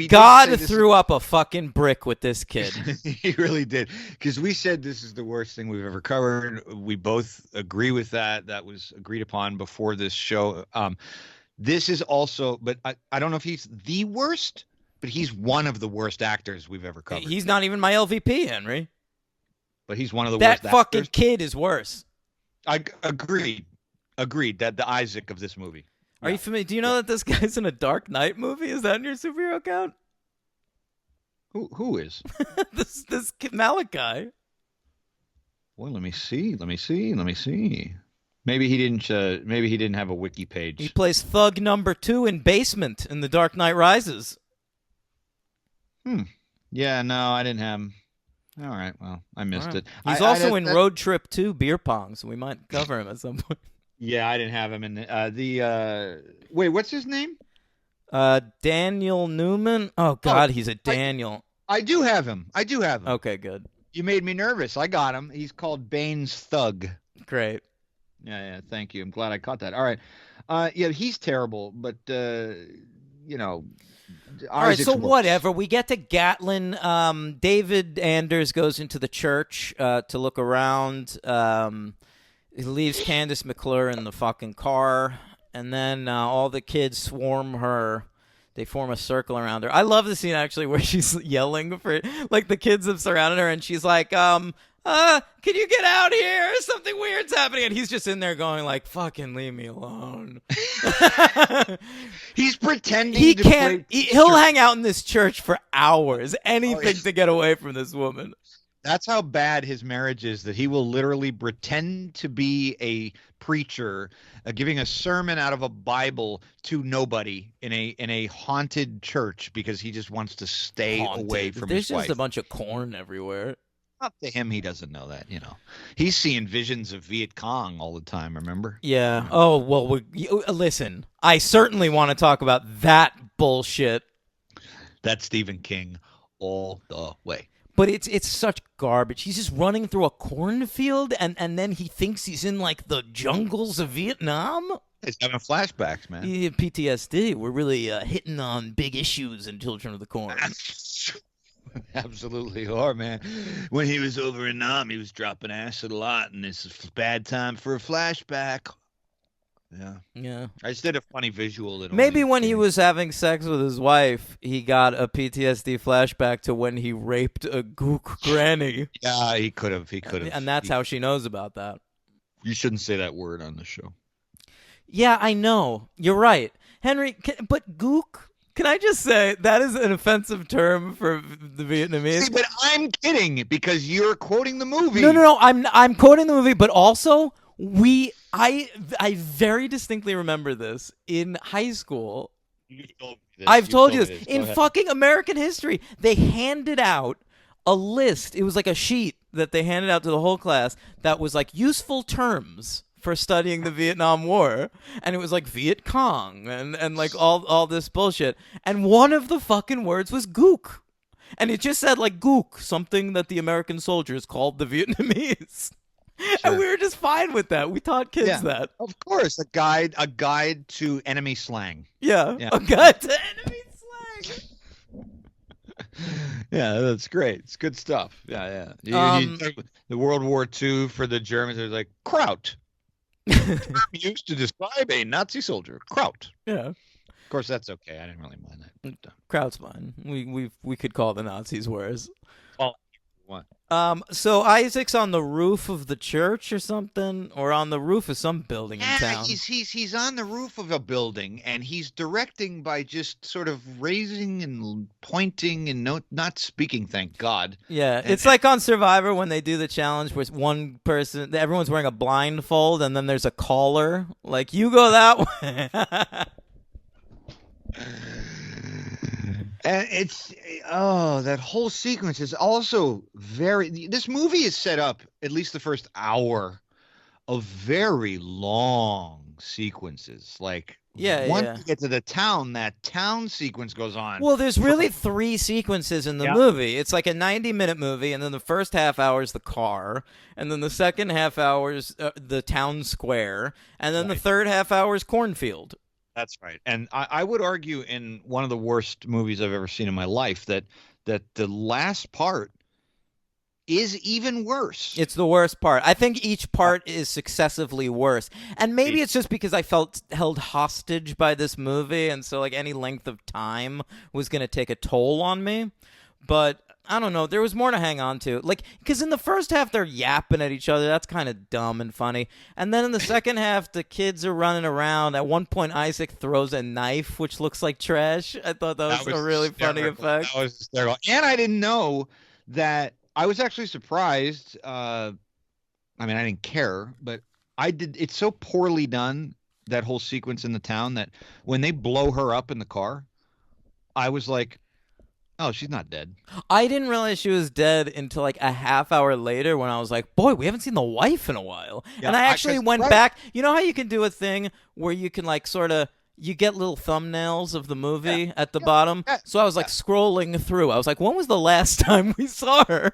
God threw up a fucking brick with this kid. He really did, because we said this is the worst thing we've ever covered. We both agree with that. That was agreed upon before this show. This is also, but I don't know if he's the worst, but he's one of the worst actors we've ever covered. He's not even my LVP, Henry. But he's one of the worst actors. That fucking kid is worse. I agreed. That the Isaac of this movie. Are you familiar? Do you know that this guy's in a Dark Knight movie? Is that in your superhero account? Who is? this kid, Malachi. Well, let me see. Maybe he didn't have a wiki page. He plays Thug number 2 in Basement in The Dark Knight Rises. Yeah, no, I didn't have him. All right, well, I missed it. He's also in Road Trip 2 Beer Pong, so we might cover him at some point. Yeah, I didn't have him in the wait, what's his name? Daniel Newman. Oh God, he's a Daniel. I do have him. Okay, good. You made me nervous. I got him. He's called Bane's Thug. Great. Yeah, thank you. I'm glad I caught that. All right. Yeah, he's terrible, but you know. All right, so whatever. We get to Gatlin. David Anders goes into the church to look around. He leaves Candace McClure in the fucking car, and then all the kids swarm her. They form a circle around her. I love the scene, actually, where she's yelling for, like, the kids have surrounded her, and she's like, can you get out here? Something weird's happening. And he's just in there going, like, fucking leave me alone. He's pretending he'll hang out in this church for hours. Anything to get away from this woman. That's how bad his marriage is, that he will literally pretend to be a preacher, giving a sermon out of a Bible to nobody in a haunted church because he just wants to stay away from his wife. There's just a bunch of corn everywhere. Up to him, he doesn't know that, you know. He's seeing visions of Viet Cong all the time, remember? Yeah. Oh, well, listen, I certainly want to talk about that bullshit. That's Stephen King all the way. But it's such garbage. He's just running through a cornfield, and then he thinks he's in, like, the jungles of Vietnam? He's having flashbacks, man. PTSD. We're really hitting on big issues in Children of the Corn. Absolutely are, man. When he was over in Nam, he was dropping acid a lot, and it's a bad time for a flashback. Yeah. I just did a funny visual. Maybe when he was having sex with his wife, he got a PTSD flashback to when he raped a gook granny. Yeah, he could have. And that's how she knows about that. You shouldn't say that word on the show. Yeah, I know. You're right. Henry, but gook? Can I just say that is an offensive term for the Vietnamese? See, but I'm kidding because you're quoting the movie. No. I'm quoting the movie, but also I very distinctly remember this in high school. I've told you this. In fucking American history, they handed out a list. It was like a sheet that they handed out to the whole class that was like useful terms for studying the Vietnam War, and it was like Viet Cong and like all this bullshit, and one of the fucking words was gook, and it just said like gook, something that the American soldiers called the Vietnamese. Sure. And we were just fine with that. We taught kids that. Of course, a guide to enemy slang. Yeah. A guide to enemy slang. Yeah, that's great. It's good stuff. Yeah, Um, the World War II for the Germans, it was like Kraut, term used to describe a Nazi soldier. Kraut. yeah, Of course, that's okay. I didn't really mind that. Kraut's fine. We could call the Nazis worse. Oh, what? So Isaac's on the roof of the church or something, or on the roof of some building in Yeah, town. he's on the roof of a building and he's directing by just sort of raising and pointing and not speaking, thank God. Yeah, And it's like on Survivor when they do the challenge where it's one person, everyone's wearing a blindfold, and then there's a caller. Like, you go that way. and it's that whole sequence is also this movie is set up, at least the first hour, of very long sequences. Like Yeah, once yeah. you get to the town, that town sequence goes on. Well, there's really three sequences in the Yeah. movie. It's like a 90-minute movie, and then the first half hour is the car, and then the second half hour is the town square, and then the Right. third half hour is cornfield. That's right. And I would argue in one of the worst movies I've ever seen in my life that the last part is even worse. It's the worst part. I think each part is successively worse. And maybe it's just because I felt held hostage by this movie, and so like any length of time was going to take a toll on me. But I don't know. There was more to hang on to. Like, because in the first half, they're yapping at each other. That's kind of dumb and funny. And then in the second half, the kids are running around. At one point, Isaac throws a knife, which looks like trash. I thought that was a really funny hysterical. effect. That was hysterical. And I didn't know that. I was actually surprised. I mean, I didn't care, but I did. It's so poorly done, that whole sequence in the town, that when they blow her up in the car, I was like, oh, she's not dead. I didn't realize she was dead until like a half hour later when I was like, boy, we haven't seen the wife in a while. Yeah, and I actually went right. back. You know how you can do a thing where you can like sort of. You get little thumbnails of the movie at the bottom. yeah, So I was like scrolling through. I was like, when was the last time we saw her?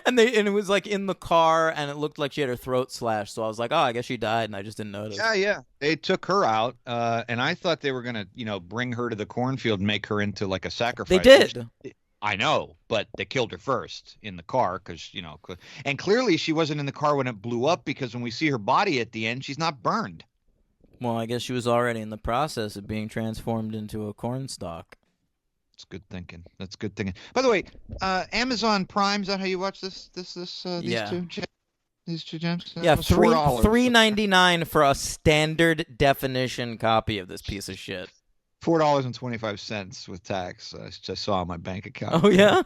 And it was like in the car, and it looked like she had her throat slashed. So I was like, oh, I guess she died, and I just didn't notice. Yeah. They took her out, and I thought they were gonna, bring her to the cornfield and make her into like a sacrifice. They did. I know, but they killed her first in the car because, and clearly she wasn't in the car when it blew up, because when we see her body at the end, she's not burned. Well, I guess she was already in the process of being transformed into a corn stalk. That's good thinking. That's good thinking. By the way, Amazon Prime, is that how you watch these Yeah. these two gems? Yeah, It was $4. $3.99 for a standard definition copy of this piece of shit. $4.25 with tax. I just saw on my bank account. Oh yeah,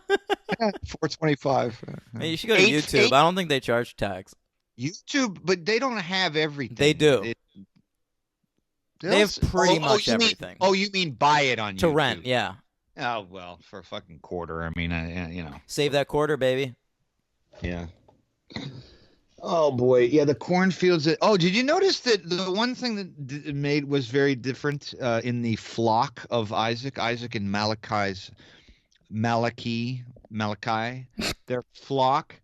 $4.25. hey, you should go to Eight- YouTube. I don't think they charge tax. YouTube, but they don't have everything. They do. They have pretty much you mean- everything. you mean buy it on To YouTube? rent, yeah. Oh well, for a fucking quarter. I mean, Save that quarter, baby. Yeah. Oh boy, yeah, the cornfields. Oh, did you notice that the one thing that made was very different in the flock of Isaac and Malachi, their flock?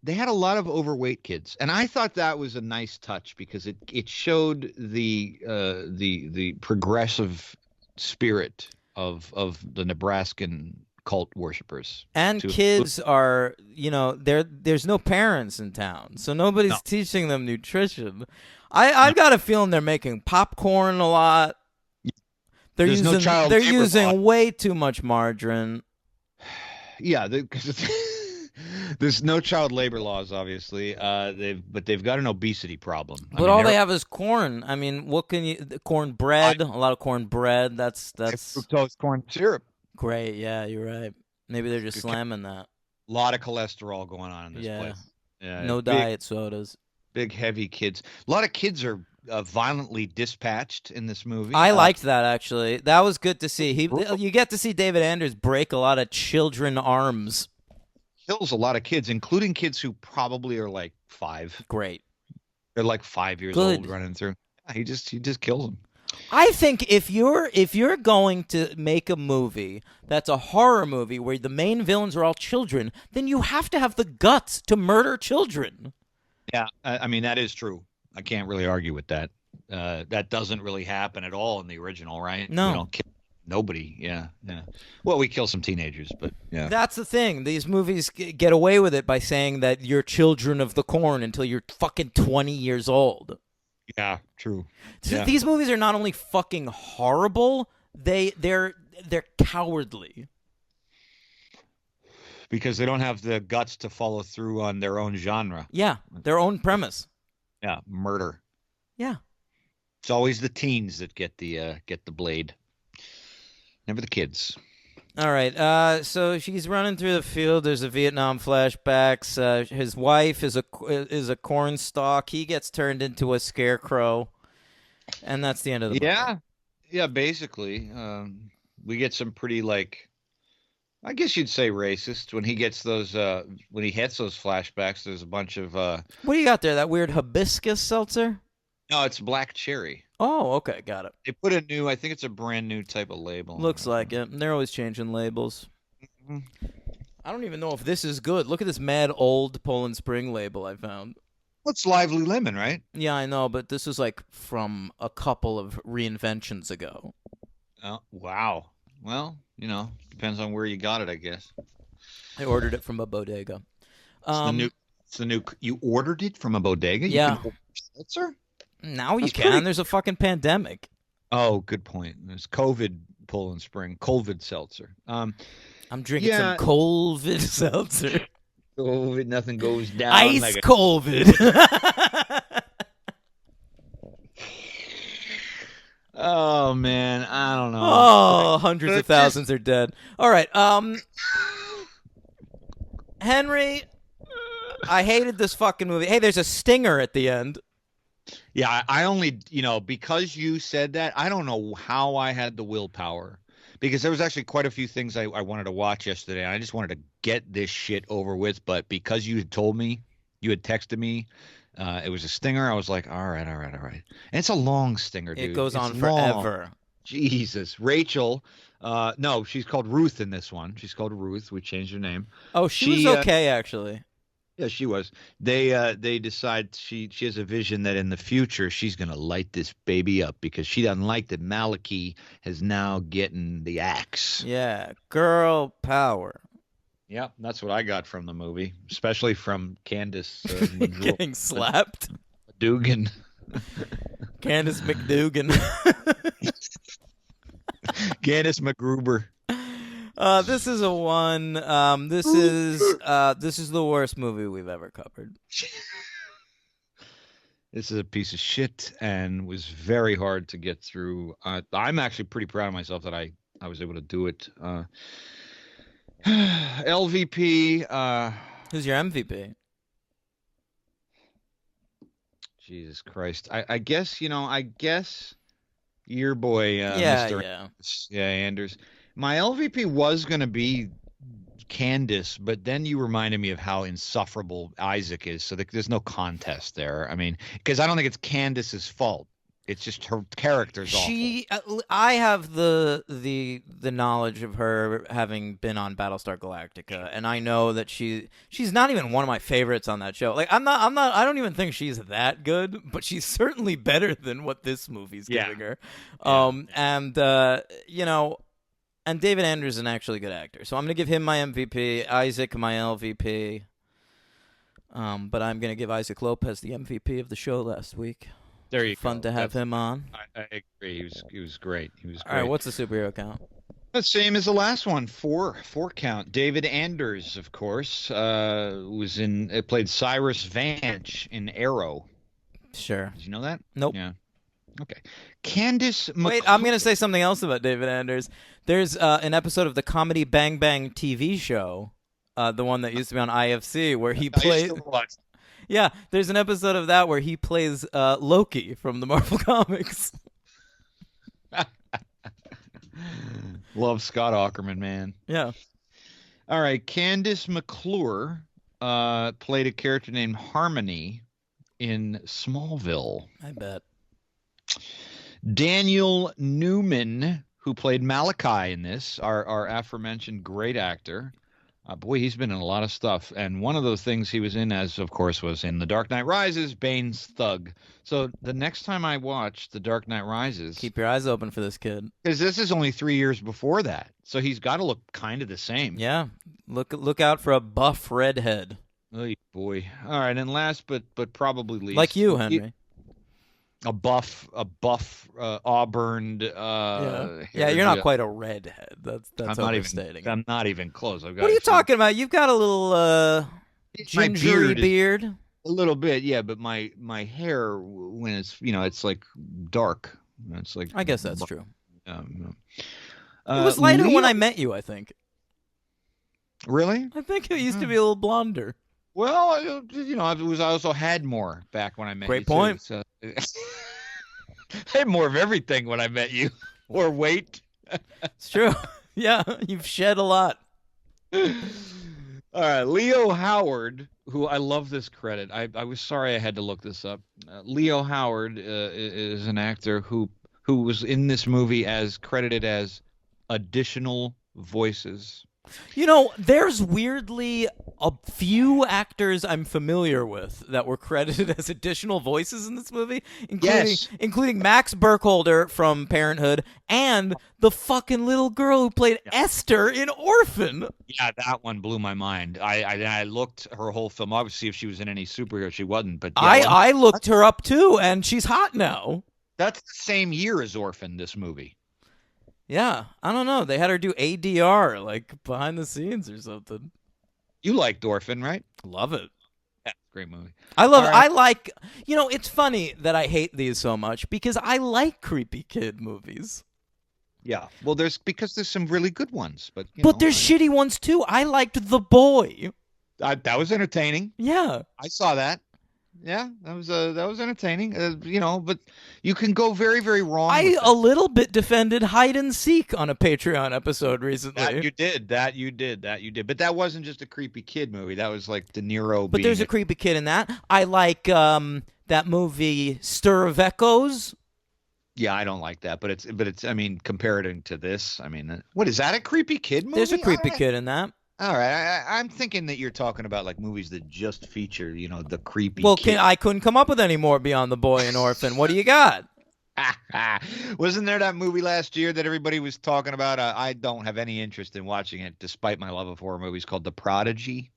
They had a lot of overweight kids, and I thought that was a nice touch because it showed the progressive spirit of the Nebraskan cult worshippers. And kids are, there's no parents in town, so nobody's teaching them nutrition. I've got a feeling they're making popcorn a lot. There's no child They're labor using law. way too much margarine. Yeah, because there's no child labor laws, obviously. They've got an obesity problem. But all they have is corn. I mean, what can you? Corn bread, a lot of corn bread. That's fructose corn syrup. great. Yeah, you're right. Maybe they're just slamming that. A lot of cholesterol going on in this Yeah. place. Yeah, No diet sodas. big heavy kids. A lot of kids are violently dispatched in this movie. I liked that actually. That was good to see. You get to see David Anders break a lot of children arms. Kills a lot of kids, including kids who probably are like 5. Great. They're like 5 years Good. old running through. He just kills them. I think if you're going to make a movie that's a horror movie where the main villains are all children, then you have to have the guts to murder children. Yeah, I mean that is true. I can't really argue with that. That doesn't really happen at all in the original, right? No. We don't kill Nobody. Yeah. Well, we kill some teenagers, but yeah. That's the thing. These movies get away with it by saying that you're children of the corn until you're fucking 20 years old. Yeah, true. So Yeah. these movies are not only fucking horrible, they're cowardly. Because they don't have the guts to follow through on their own genre. Yeah, their own premise. Yeah, murder. Yeah. It's always the teens that get the blade. Never the kids. All right. So she's running through the field. There's a Vietnam flashbacks. His wife is a corn stalk. He gets turned into a scarecrow, and that's the end of the movie. Yeah. Basically, we get some pretty I guess you'd say racist when he gets those. When he hits those flashbacks, there's a bunch of. What do you got there? That weird hibiscus seltzer? No, it's black cherry. Oh, okay, got it. They put a new. I think it's a brand new type of label. Looks like it. They're always changing labels. Mhm. I don't even know if this is good. Look at this mad old Poland Spring label I found. What's Lively Lemon, right? Yeah, I know, but this is like from a couple of reinventions ago. Oh, wow. Well, depends on where you got it, I guess. I ordered it from a bodega. It's the new. You ordered it from a bodega. Yeah. You can order seltzer? Now you That's can. pretty- There's a fucking pandemic. Oh, good point. There's COVID Poland Spring, COVID seltzer. I'm drinking Yeah. some COVID seltzer. COVID, nothing goes down Ice like a COVID. Oh man, I don't know. Oh, hundreds of thousands are dead. All right. Henry, I hated this fucking movie. Hey, there's a stinger at the end. Yeah, I only, because you said that, I don't know how I had the willpower. Because there was actually quite a few things I wanted to watch yesterday. I just wanted to get this shit over with. But because you had told me, you had texted me, it was a stinger. I was like, all right. And it's a long stinger, dude. It goes It's on long. forever. Jesus. Rachel, no, she's called Ruth in this one. She's called Ruth. We changed her name. Oh, she was okay, actually. Yeah, she was. They decide she has a vision that in the future she's gonna light this baby up because she doesn't like that Malachi has now getting the axe. Yeah, girl power. Yeah, that's what I got from the movie, especially from Candace Getting slapped. Dugan. Candace McDougan. Candace McGruber. This is a one. This is the worst movie we've ever covered. This is a piece of shit and was very hard to get through. I'm actually pretty proud of myself that I was able to do it. LVP. Who's your MVP? Jesus Christ. I guess, your boy, Mr. Yeah. Anders. Yeah, Anders. My LVP was going to be Candace, but then you reminded me of how insufferable Isaac is. So there's no contest there. I mean, because I don't think it's Candace's fault. It's just her character's awful. I have the knowledge of her having been on Battlestar Galactica, and I know that she's not even one of my favorites on that show. Like I don't even think she's that good, but she's certainly better than what this movie's giving her. And David Andrews is an actually good actor, so I'm gonna give him my MVP. Isaac my LVP. But I'm gonna give Isaac Lopez the MVP of the show last week. There you go. Fun to have him on. I agree. He was great. He was great. All right, what's the superhero count? The same as the last one. Four count. David Anders, of course, played Cyrus Vance in Arrow. Sure. Did you know that? Nope. Yeah. Okay. Candace Wait, I'm going to say something else about David Anders. There's an episode of the Comedy Bang Bang TV show, the one that used to be on IFC, where he played. Yeah, there's an episode of that where he plays Loki from the Marvel Comics. Love Scott Aukerman, man. Yeah. All right, Candace McClure played a character named Harmony in Smallville. I bet. Daniel Newman, who played Malachi in this, our aforementioned great actor, Boy, he's been in a lot of stuff. And one of those things he was in, as of course, was in The Dark Knight Rises, Bane's Thug. So the next time I watch The Dark Knight Rises, Keep your eyes open for this kid. because this is only 3 years before that, so he's got to look kind of the same. Yeah, look out for a buff redhead Oh boy! All right, and last but probably least, like you, Henry. a buff, auburned. Yeah, you're not quite a redhead. That's overstating. I'm not even close. I've got. What are you talking about? You've got a little My gingery beard. A little bit, yeah, but my hair, when it's it's like dark. It's like. I guess that's true. It was lighter when I met you, I think. Really? I think it used to be a little blonder. Well, I also had more back when I met you. Great point. Too, so. I had more of everything when I met you. Or weight. It's true. Yeah, you've shed a lot. All right, Leo Howard, who I love this credit. I was sorry I had to look this up. Leo Howard is an actor who was in this movie as credited as additional voices. There's weirdly a few actors I'm familiar with that were credited as additional voices in this movie, including Max Burkholder from Parenthood and the fucking little girl who played Esther in Orphan. Yeah, that one blew my mind. I looked her whole filmography to see if she was in any superhero. She wasn't, but I looked her up too, and she's hot now. That's the same year as Orphan, this movie. Yeah, I don't know. They had her do ADR, like behind the scenes or something. You liked Orphan, right? Love it. Yeah, great movie. I love it. I like, it's funny that I hate these so much because I like creepy kid movies. Yeah, well, because there's some really good ones, but there's shitty ones too. I liked The Boy. That was entertaining. Yeah, I saw that. Yeah, that was entertaining. But you can go very, very wrong. I a little bit defended Hide and Seek on a Patreon episode recently. That you did. But that wasn't just a creepy kid movie. That was like De Niro. But there's a creepy kid in that. I like that movie Stir of Echoes. Yeah, I don't like that. But it's. I mean, comparing to this, I mean, what is that? A creepy kid movie? There's a creepy kid in that. All right, I'm thinking that you're talking about like movies that just feature, the creepy. Well, kid. I couldn't come up with any more beyond The Boy and Orphan. What do you got? Wasn't there that movie last year that everybody was talking about? I don't have any interest in watching it, despite my love of horror movies, called The Prodigy.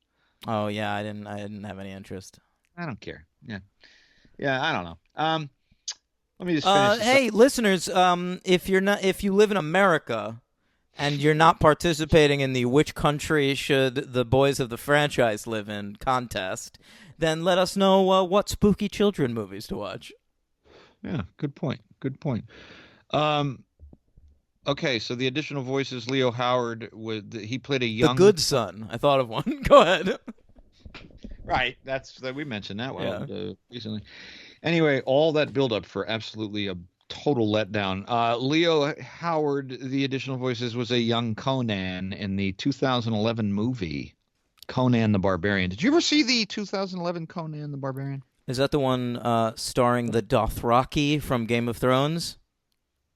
Oh yeah, I didn't have any interest. I don't care. Yeah, I don't know. Let me just finish. Hey, listeners, if you live in America and you're not participating in the "Which country should the boys of the franchise live in" contest, then let us know what spooky children movies to watch. Yeah, good point. Okay, so the additional voices, Leo Howard, he played a young... The Good Son. I thought of one. Go ahead. Right, we mentioned that recently. Anyway, all that build-up for absolutely a total letdown. Leo Howard, the additional voices, was a young Conan in the 2011 movie Conan the Barbarian. Did you ever see the 2011 Conan the Barbarian? Is that the one starring the Dothraki from Game of Thrones?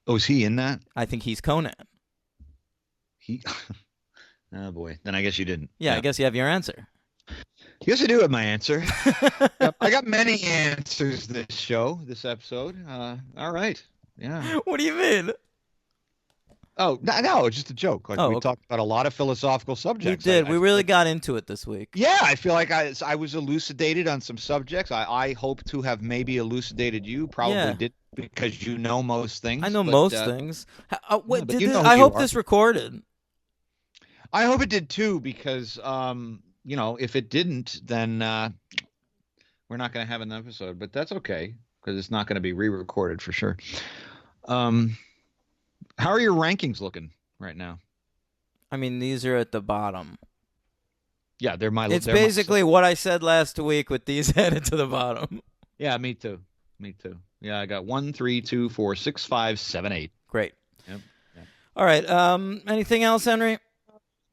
Oh, is he in that? I think he's Conan. Oh boy, then I guess you didn't. Yeah, I guess you have your answer. Yes, I do have my answer. Yep, I got many answers this episode. All right. Yeah. What do you mean? Oh, no, it's just a joke. Like we talked about a lot of philosophical subjects. We did. We really got into it this week. Yeah, I feel like I was elucidated on some subjects. I hope to have maybe elucidated you. Probably did because you know most things. I know most things. I hope this recorded. I hope it did too because if it didn't, then we're not going to have an episode. But that's okay because it's not going to be re-recorded for sure. How are your rankings looking right now? I mean, these are at the bottom. Yeah, they're my. It's basically what I said last week with these headed to the bottom. Yeah, me too. Yeah, I got 1, 3, 2, 4, 6, 5, 7, 8. Great. Yep. All right. Anything else, Henry?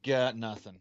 Got nothing.